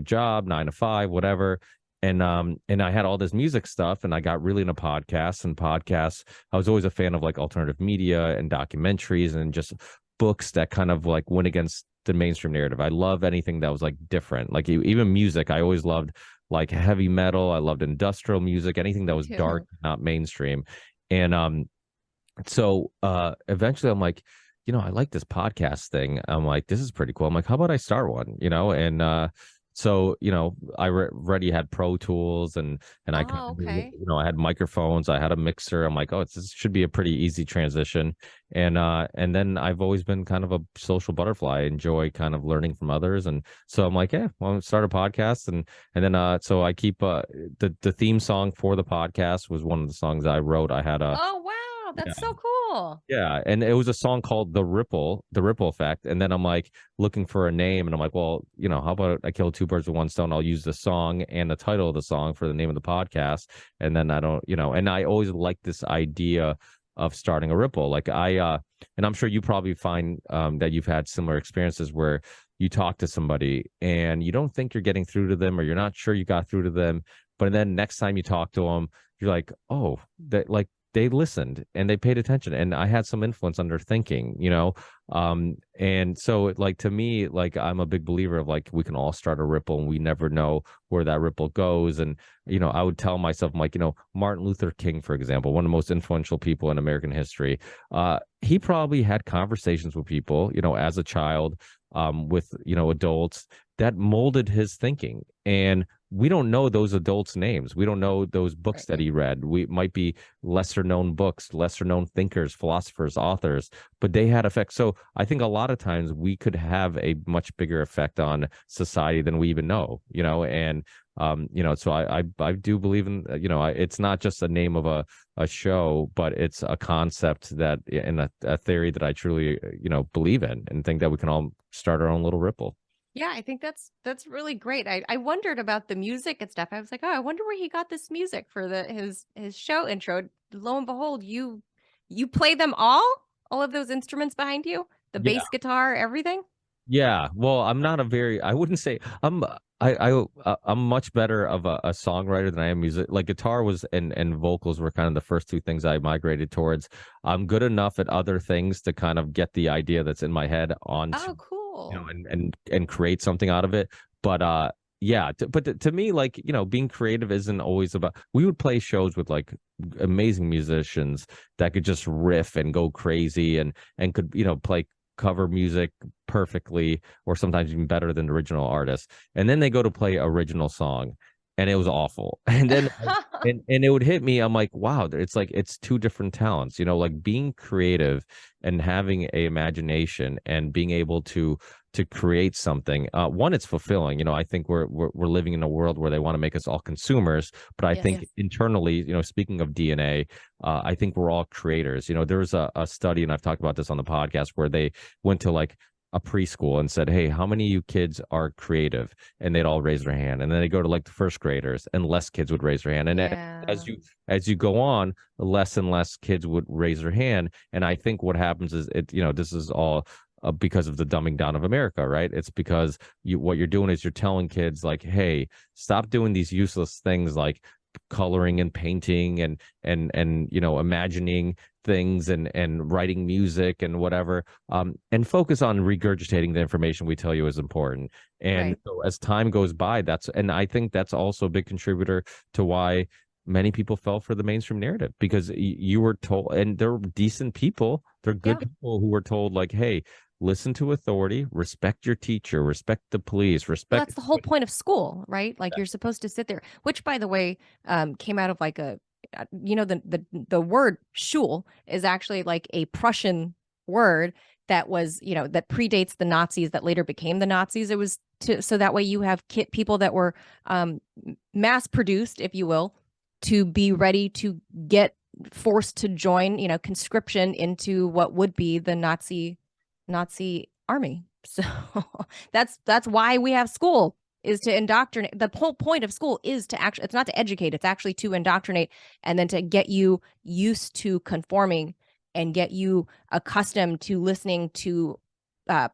job, 9 to 5, whatever. And I had all this music stuff, and I got really into podcasts. I was always a fan of like alternative media and documentaries and just books that kind of like went against the mainstream narrative. I love anything that was like different, like even music. I always loved like heavy metal. I loved industrial music, anything that was dark, not mainstream. And so eventually I'm like, I like this podcast thing. I'm like, this is pretty cool. I'm like, how about I start one, and so, I already had Pro Tools and I I had microphones, I had a mixer. I'm like, this should be a pretty easy transition. And then I've always been kind of a social butterfly. I enjoy kind of learning from others. And so I'm like, yeah, well, start a podcast. And then so I keep the theme song for the podcast was one of the songs I wrote. I had oh, wow, that's so cool. Yeah, and it was a song called The Ripple Effect. And then I'm like looking for a name, and I'm like, well, how about I kill two birds with one stone? I'll use the song and the title of the song for the name of the podcast. And then I don't, and I always like this idea of starting a ripple. Like and I'm sure you probably find that you've had similar experiences where you talk to somebody and you don't think you're getting through to them, or you're not sure you got through to them. But then next time you talk to them, you're like, oh, that like, they listened and they paid attention, and I had some influence on their thinking, and so like to me, like I'm a big believer of like we can all start a ripple and we never know where that ripple goes. And I would tell myself, I'm like, Martin Luther King, for example, one of the most influential people in American history, he probably had conversations with people, as a child, with adults that molded his thinking. And we don't know those adults' names. We don't know those books that he read. We might be lesser known books, lesser known thinkers, philosophers, authors, but they had effects. So I think a lot of times we could have a much bigger effect on society than we even know, and so I do believe in, it's not just a name of a show, but it's a concept that in a theory that I truly, believe in, and think that we can all start our own little ripple. Yeah, I think that's really great. I wondered about the music and stuff. I was like, oh, I wonder where he got this music for his show intro. Lo and behold, you play them all of those instruments behind you, the bass guitar, everything. Yeah, well, I wouldn't say I'm much better of a songwriter than I am music. Like guitar was and vocals were kind of the first two things I migrated towards. I'm good enough at other things to kind of get the idea that's in my head onto, oh, cool. And create something out of it. But yeah, but to me, like, being creative isn't always about, we would play shows with like amazing musicians that could just riff and go crazy and could, play cover music perfectly, or sometimes even better than the original artist. And then they go to play original song, and it was awful. And then and it would hit me. I'm like, wow, it's like it's two different talents, like being creative and having a imagination and being able to create something. One, it's fulfilling. I think we're living in a world where they want to make us all consumers, but I think Yes. internally, speaking of DNA, I think we're all creators. There was a study, and I've talked about this on the podcast, where they went to like a preschool and said, hey, how many of you kids are creative? And they'd all raise their hand. And then they go to like the first graders, and less kids would raise their hand. And Yeah. as you go on, less and less kids would raise their hand. And I think what happens is this is all because of the dumbing down of America, right? It's because what you're doing is you're telling kids like, hey, stop doing these useless things like coloring and painting and imagining things and writing music and whatever, and focus on regurgitating the information we tell you is important. And Right. so as time goes by, and I think that's also a big contributor to why many people fell for the mainstream narrative, because you were told, and they're decent people, they're good Yeah. people who were told like, hey, listen to authority, respect your teacher, respect the police, Well, respect. that's the whole point of school, right? Like you're supposed to sit there, which by the way, came out of like the word "schul" is actually like a Prussian word that was, that predates the Nazis that later became the Nazis. It was so that way you have people that were mass produced, if you will, to be ready to get forced to join, conscription into what would be the Nazi army. So that's why we have school, is to indoctrinate. The whole point of school is to actually, it's not to educate, it's actually to indoctrinate, and then to get you used to conforming and get you accustomed to listening to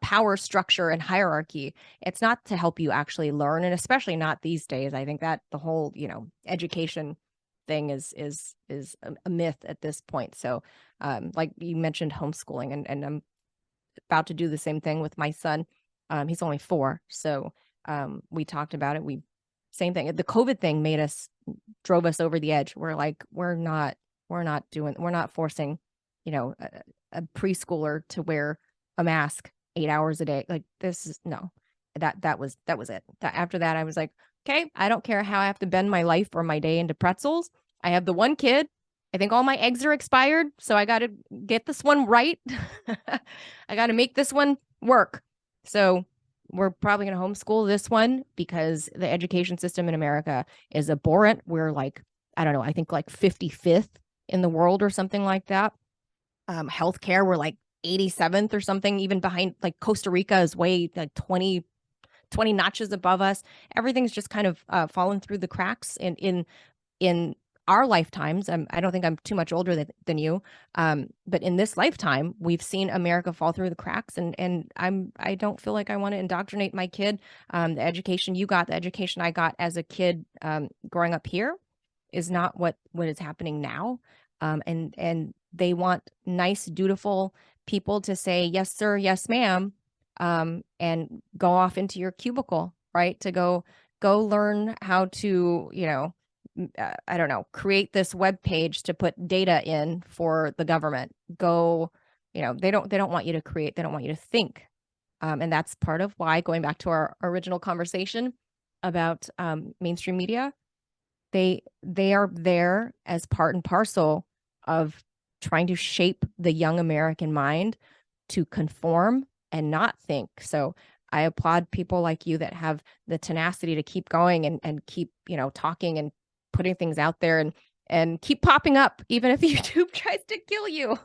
power structure and hierarchy. It's not to help you actually learn, and especially not these days. I think that the whole, education thing is a myth at this point. So like you mentioned homeschooling, and I'm about to do the same thing with my son. He's only 4, so we talked about it. Same thing. The COVID thing drove us over the edge. We're like, we're not forcing, a preschooler to wear a mask 8 hours a day. Like, this is no. That was it. After that, I was like, okay, I don't care how I have to bend my life or my day into pretzels. I have the one kid. I think all my eggs are expired, so I got to get this one right. I got to make this one work. So we're probably going to homeschool this one because the education system in America is abhorrent. We're like, I don't know, I think like 55th in the world or something like that. Healthcare, we're like 87th or something, even behind, like Costa Rica is way like 20 notches above us. Everything's just kind of fallen through the cracks in our lifetimes. I don't think I'm too much older than you, but in this lifetime, we've seen America fall through the cracks, and I don't feel like I want to indoctrinate my kid. The education you got, the education I got as a kid, growing up here, is not what is happening now. And they want nice, dutiful people to say yes, sir, yes, ma'am, and go off into your cubicle, right? To go learn how to, I don't know, create this web page to put data in for the government. They don't want you to create, they don't want you to think. And that's part of why, going back to our original conversation about mainstream media, they are there as part and parcel of trying to shape the young American mind to conform and not think. So I applaud people like you that have the tenacity to keep going and keep, talking and putting things out there and keep popping up, even if YouTube tries to kill you.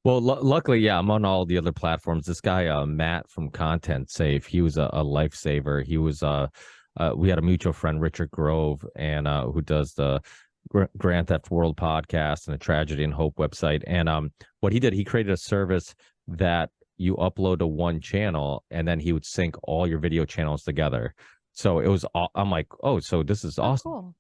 Well, luckily, yeah, I'm on all the other platforms. This guy, Matt from Content Safe, he was a lifesaver. He was, we had a mutual friend, Richard Grove, and who does the Grand Theft World podcast and a Tragedy and Hope website. And what he did, he created a service that you upload to one channel, and then he would sync all your video channels together. So it was, I'm like, oh, so this is awesome. Cool.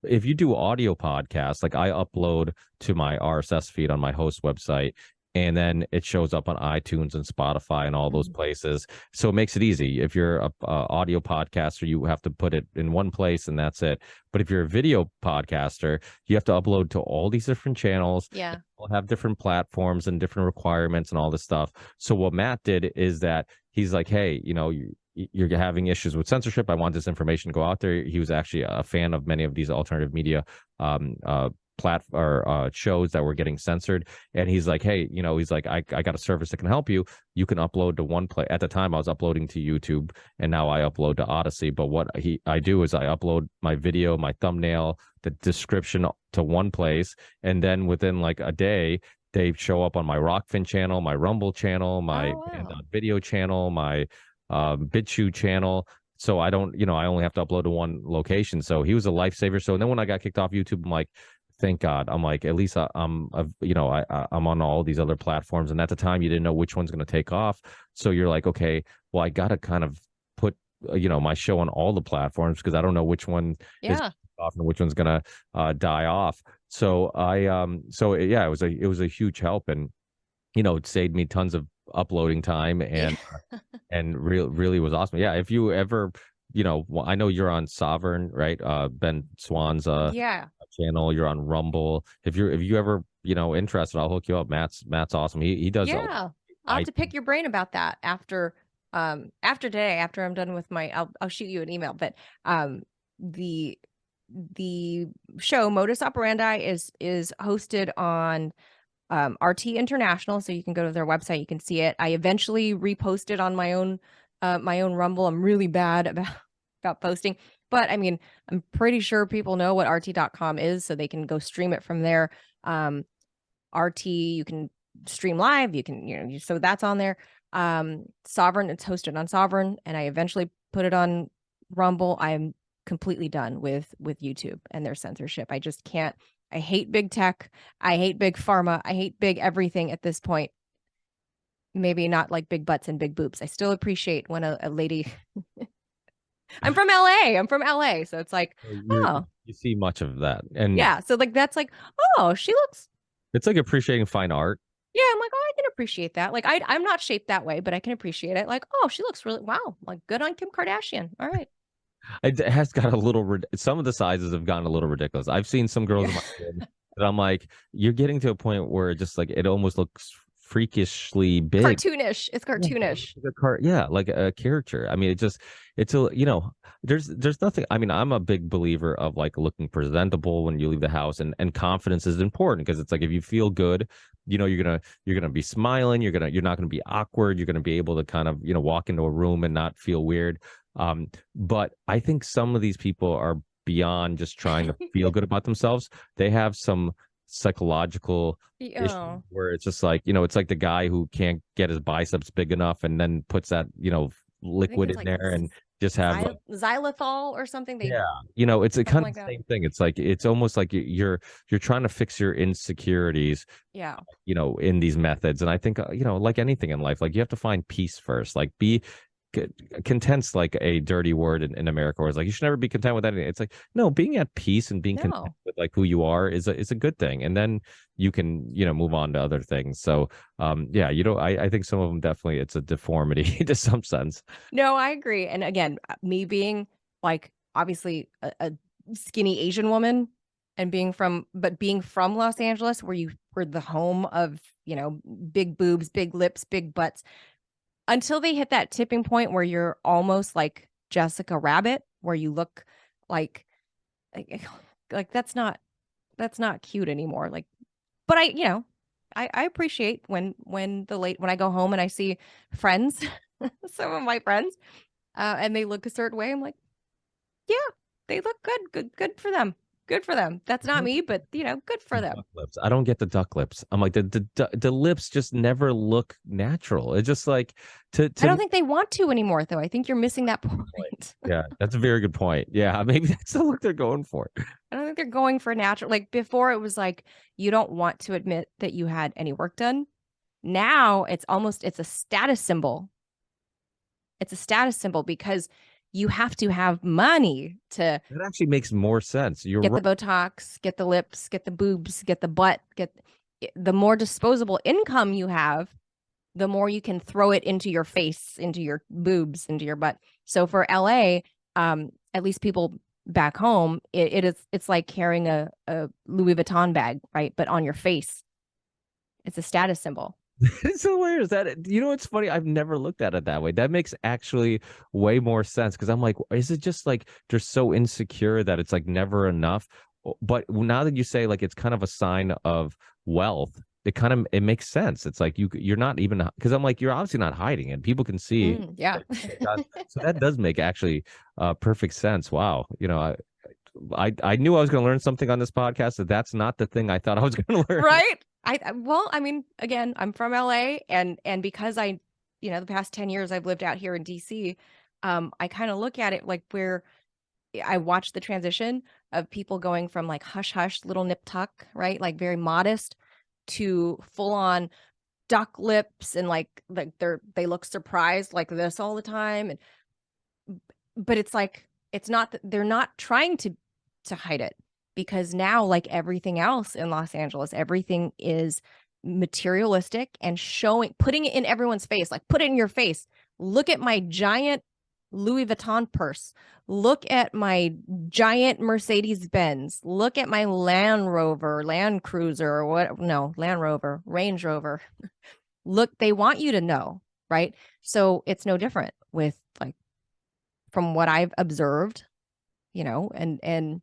If you do audio podcasts, like I upload to my RSS feed on my host website, and then it shows up on iTunes and Spotify and all those places. So it makes it easy. If you're a audio podcaster, you have to put it in one place and that's it. But if you're a video podcaster, you have to upload to all these different channels. Yeah. Will have different platforms and different requirements and all this stuff. So what Matt did is that he's like, hey, you're having issues with censorship. I want this information to go out there. He was actually a fan of many of these alternative media shows that were getting censored, and he's like, hey, he's like, I got a service that can help you. You can upload to one place. At the time I was uploading to YouTube, and now I upload to Odyssey. But what I do is I upload my video, my thumbnail, the description to one place, and then within like a day they show up on my Rockfin channel, my Rumble channel, my video channel, my BitChute channel. So I don't, I only have to upload to one location. So he was a lifesaver. So then when I got kicked off YouTube, I'm like, thank God. I'm like, at least I'm on all these other platforms. And at the time, you didn't know which one's going to take off. So you're like, okay, well, I got to kind of put, my show on all the platforms because I don't know which one is off and which one's going to die off. So it was a huge help, and it saved me tons of uploading time, and really was awesome. Yeah, if you ever, I know you're on Sovereign, right? Ben Swan's channel. You're on Rumble. If you ever interested, I'll hook you up. Matt's awesome. He does. Yeah, I'll have to pick your brain about that after today. After I'm done with I'll shoot you an email. But the show Modus Operandi is hosted on RT International, so you can go to their website, you can see it. I eventually reposted on my own Rumble. I'm really bad about posting, but I mean, I'm pretty sure people know what RT.com is, so they can go stream it from there. RT, you can stream live, you can, so that's on there. Sovereign, it's hosted on Sovereign, and I eventually put it on Rumble. I am completely done with YouTube and their censorship. I just can't. I hate big tech. I hate big pharma. I hate big everything at this point. Maybe not like big butts and big boobs. I still appreciate when a lady. I'm from LA. So it's like, you see much of that, and yeah. So like that's like, oh, she looks. It's like appreciating fine art. Yeah, I'm like, oh, I can appreciate that. Like I'm not shaped that way, but I can appreciate it. Like, oh, she looks really like good on Kim Kardashian. All right. It has got a little. Some of the sizes have gotten a little ridiculous. I've seen some girls in my kid that I'm like, you're getting to a point where it just like it almost looks freakishly big. Cartoonish. It's cartoonish. Yeah, like a caricature. I mean, it's a there's nothing. I mean, I'm a big believer of like looking presentable when you leave the house, and confidence is important because it's like if you feel good, you're gonna be smiling. You're not gonna be awkward. You're gonna be able to kind of walk into a room and not feel weird. But I think some of these people are beyond just trying to feel good about themselves. They have some psychological issue where it's just like it's like the guy who can't get his biceps big enough and then puts that liquid in there and just have xylitol or something. It's a kind of the same thing. It's like it's almost like you're trying to fix your insecurities in these methods. And I think like anything in life, like you have to find peace first. Like be content's like a dirty word in America, where it's like you should never be content with anything. It's like no, being at peace and being content with like who you are is a good thing, and then you can move on to other things. So I think some of them definitely it's a deformity to some sense. No, I agree. And again, me being like obviously a skinny Asian woman and being from Los Angeles, where you were the home of big boobs, big lips, big butts. Until they hit that tipping point where you're almost like Jessica Rabbit, where you look like that's not cute anymore. Like, but I appreciate when I go home and I see friends, some of my friends, and they look a certain way. I'm like, yeah, they look good for them. Good for them. That's not me, but good for them. Duck lips. I don't get the duck lips. I'm like the lips just never look natural. It's just like I don't think they want to anymore, though. I think you're missing that point. Yeah, that's a very good point. Yeah, maybe that's the look they're going for. I don't think they're going for natural. Like before, it was like you don't want to admit that you had any work done. Now it's a status symbol. It's a status symbol because you have to have money to. It actually makes more sense. You're get the Botox, get the lips, get the boobs, get the butt, the more disposable income you have, the more you can throw it into your face, into your boobs, into your butt. So for LA, at least people back home, it's like carrying a Louis Vuitton bag, right? But on your face. It's a status symbol. It's hilarious. That, you know, it's funny. I've never looked at it that way. That makes actually way more sense, because I'm like, is it just like they're so insecure that it's like never enough? But now that you say like it's kind of a sign of wealth, it makes sense. It's like you're not even, because I'm like, you're obviously not hiding it. People can see. Yeah. So that does make actually perfect sense. Wow. You know, I knew I was going to learn something on this podcast. That's not the thing I thought I was going to learn. Right. Well, I mean, again, I'm from LA, and because the past 10 years I've lived out here in DC, I kind of look at it like where I watch the transition of people going from like hush hush, little nip tuck, right? Like very modest, to full on duck lips, and like they look surprised like this all the time. But it's like, it's not that they're not trying to hide it, because now, like everything else in Los Angeles, everything is materialistic and putting it in everyone's face, like put it in your face. Look at my giant Louis Vuitton purse. Look at my giant Mercedes Benz. Look at my Land Cruiser, or what? No, Land Rover, Range Rover. Look, they want you to know, right? So it's no different with, like, from what I've observed, and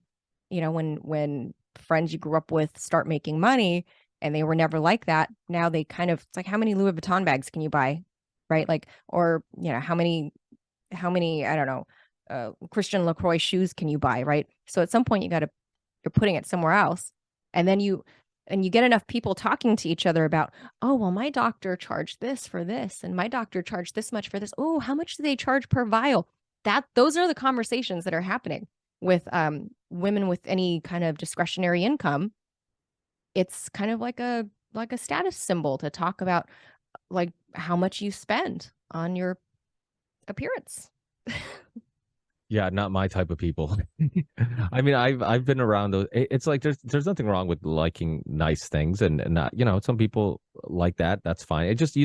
when friends you grew up with start making money and they were never like that, now they kind of, it's like, how many Louis Vuitton bags can you buy, right? Like, or how many I don't know, Christian LaCroix shoes can you buy, right? So at some point you're putting it somewhere else, and then you get enough people talking to each other about, oh, well, my doctor charged this for this, and my doctor charged this much for this. Oh, how much do they charge per vial? Those are the conversations that are happening with women with any kind of discretionary income. It's kind of like a status symbol to talk about, like, how much you spend on your appearance. Yeah, not my type of people. I mean, I've been around those. It's like there's nothing wrong with liking nice things, and not, some people like that. That's fine. It just,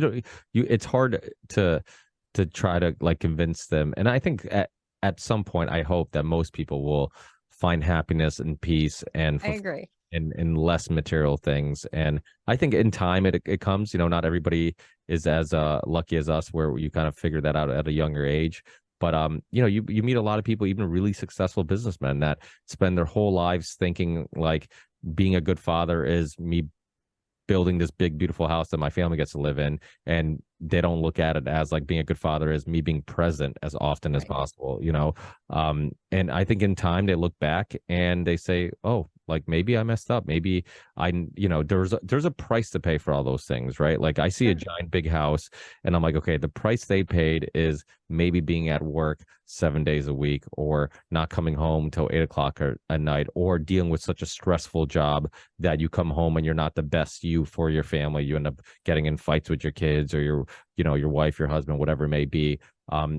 it's hard to try to like convince them. And I think at some point, I hope that most people will find happiness and peace and I agree. in less material things. And I think in time it comes. Not everybody is as lucky as us, where you kind of figure that out at a younger age. But you meet a lot of people, even really successful businessmen, that spend their whole lives thinking like being a good father is me building this big, beautiful house that my family gets to live in. And they don't look at it as like being a good father is me being present as often as possible, and I think in time they look back and they say, oh, like maybe I messed up. Maybe there's a price to pay for all those things, right? Like I see a giant big house and I'm like, okay, the price they paid is maybe being at work 7 days a week, or not coming home till 8 o'clock at night, or dealing with such a stressful job that you come home and you're not the best you for your family. You end up getting in fights with your kids or your wife, your husband, whatever it may be.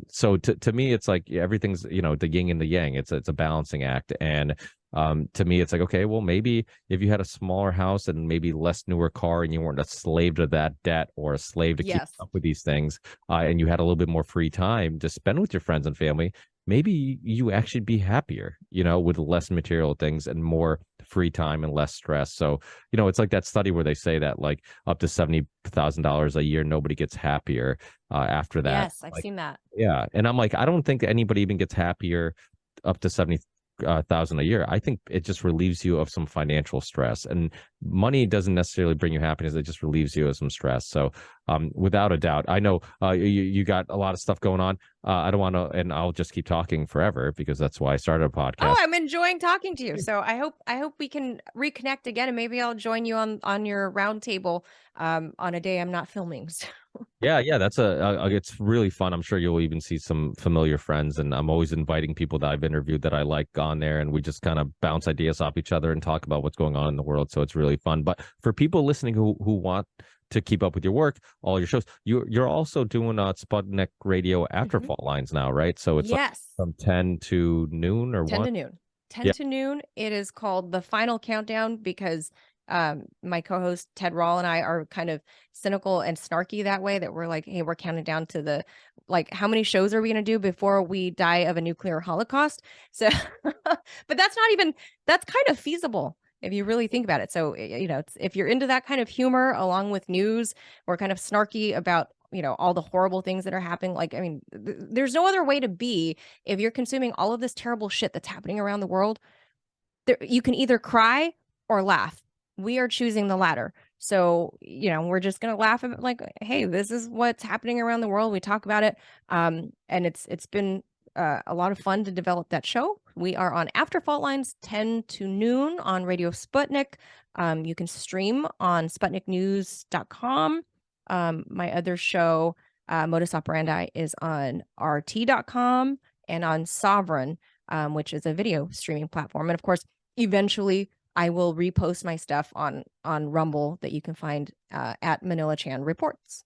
So to me, it's like everything's, the yin and the yang. It's a balancing act. And to me, it's like, okay, well, maybe if you had a smaller house and maybe less newer car, and you weren't a slave to that debt or a slave to keep up with these things, and you had a little bit more free time to spend with your friends and family, maybe you actually be happier, with less material things and more free time and less stress. So, it's like that study where they say that like up to $70,000 a year, nobody gets happier after that. Yes, I've seen that. Yeah. And I'm like, I don't think anybody even gets happier up to 70,000 a year. I think it just relieves you of some financial stress, and money doesn't necessarily bring you happiness. It just relieves you of some stress. So without a doubt, I know you got a lot of stuff going on. I don't want to, and I'll just keep talking forever because that's why I started a podcast. Oh, I'm enjoying talking to you. So I hope we can reconnect again, and maybe I'll join you on your roundtable on a day I'm not filming. So. Yeah, that's it's really fun. I'm sure you'll even see some familiar friends, and I'm always inviting people that I've interviewed that I like on there, and we just kind of bounce ideas off each other and talk about what's going on in the world. So it's really fun. But for people listening who want to keep up with your work, all your shows, you're also doing Sputnik Radio after fault lines now, right? So it's like from 10 to noon or 10 1? to noon. 10 to noon. It is called The Final Countdown because My co-host Ted Rawl and I are kind of cynical and snarky that way, that we're like, hey, we're counting down to the, like, how many shows are we going to do before we die of a nuclear holocaust? So, but that's not even, that's kind of feasible if you really think about it. So, if you're into that kind of humor along with news, we're kind of snarky about, all the horrible things that are happening. Like, I mean, there's no other way to be if you're consuming all of this terrible shit that's happening around the world. You can either cry or laugh. We are choosing the latter. So, we're just going to laugh at, like, hey, this is what's happening around the world. We talk about it. And it's been a lot of fun to develop that show. We are on After Fault Lines 10 to noon on Radio Sputnik. You can stream on sputniknews.com. My other show, Modus Operandi, is on RT.com and on Sovereign, which is a video streaming platform. And of course, eventually I will repost my stuff on Rumble that you can find at Manila Chan Reports.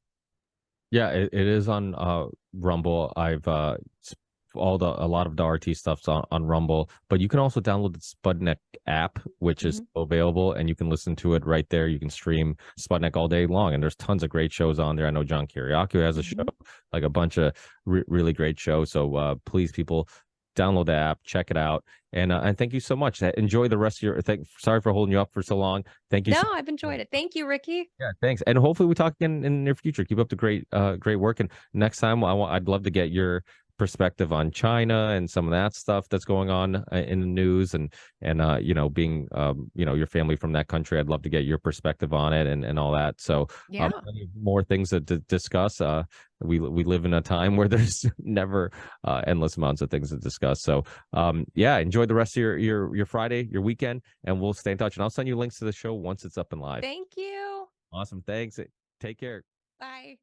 Yeah, it is on Rumble. I've a lot of the RT stuff's on Rumble, but you can also download the Sputnik app, which is available, and you can listen to it right there. You can stream Sputnik all day long, and there's tons of great shows on there. I know John Kiriakou has a show, like a bunch of really great shows. So please, people, download the app, check it out, and thank you so much. Enjoy the rest of your. Sorry for holding you up for so long. Thank you. No, I've enjoyed it. Thank you, Ricky. Yeah, thanks. And hopefully we talk again in the near future. Keep up the great work. And next time, I'd love to get your perspective on China and some of that stuff that's going on in the news, and being your family from that country. I'd love to get your perspective on it and all that. So plenty more things to discuss. We live in a time where there's never endless amounts of things to discuss. So enjoy the rest of your Friday, your weekend, and we'll stay in touch. And I'll send you links to the show once it's up and live. Thank you. Awesome. Thanks. Take care. Bye.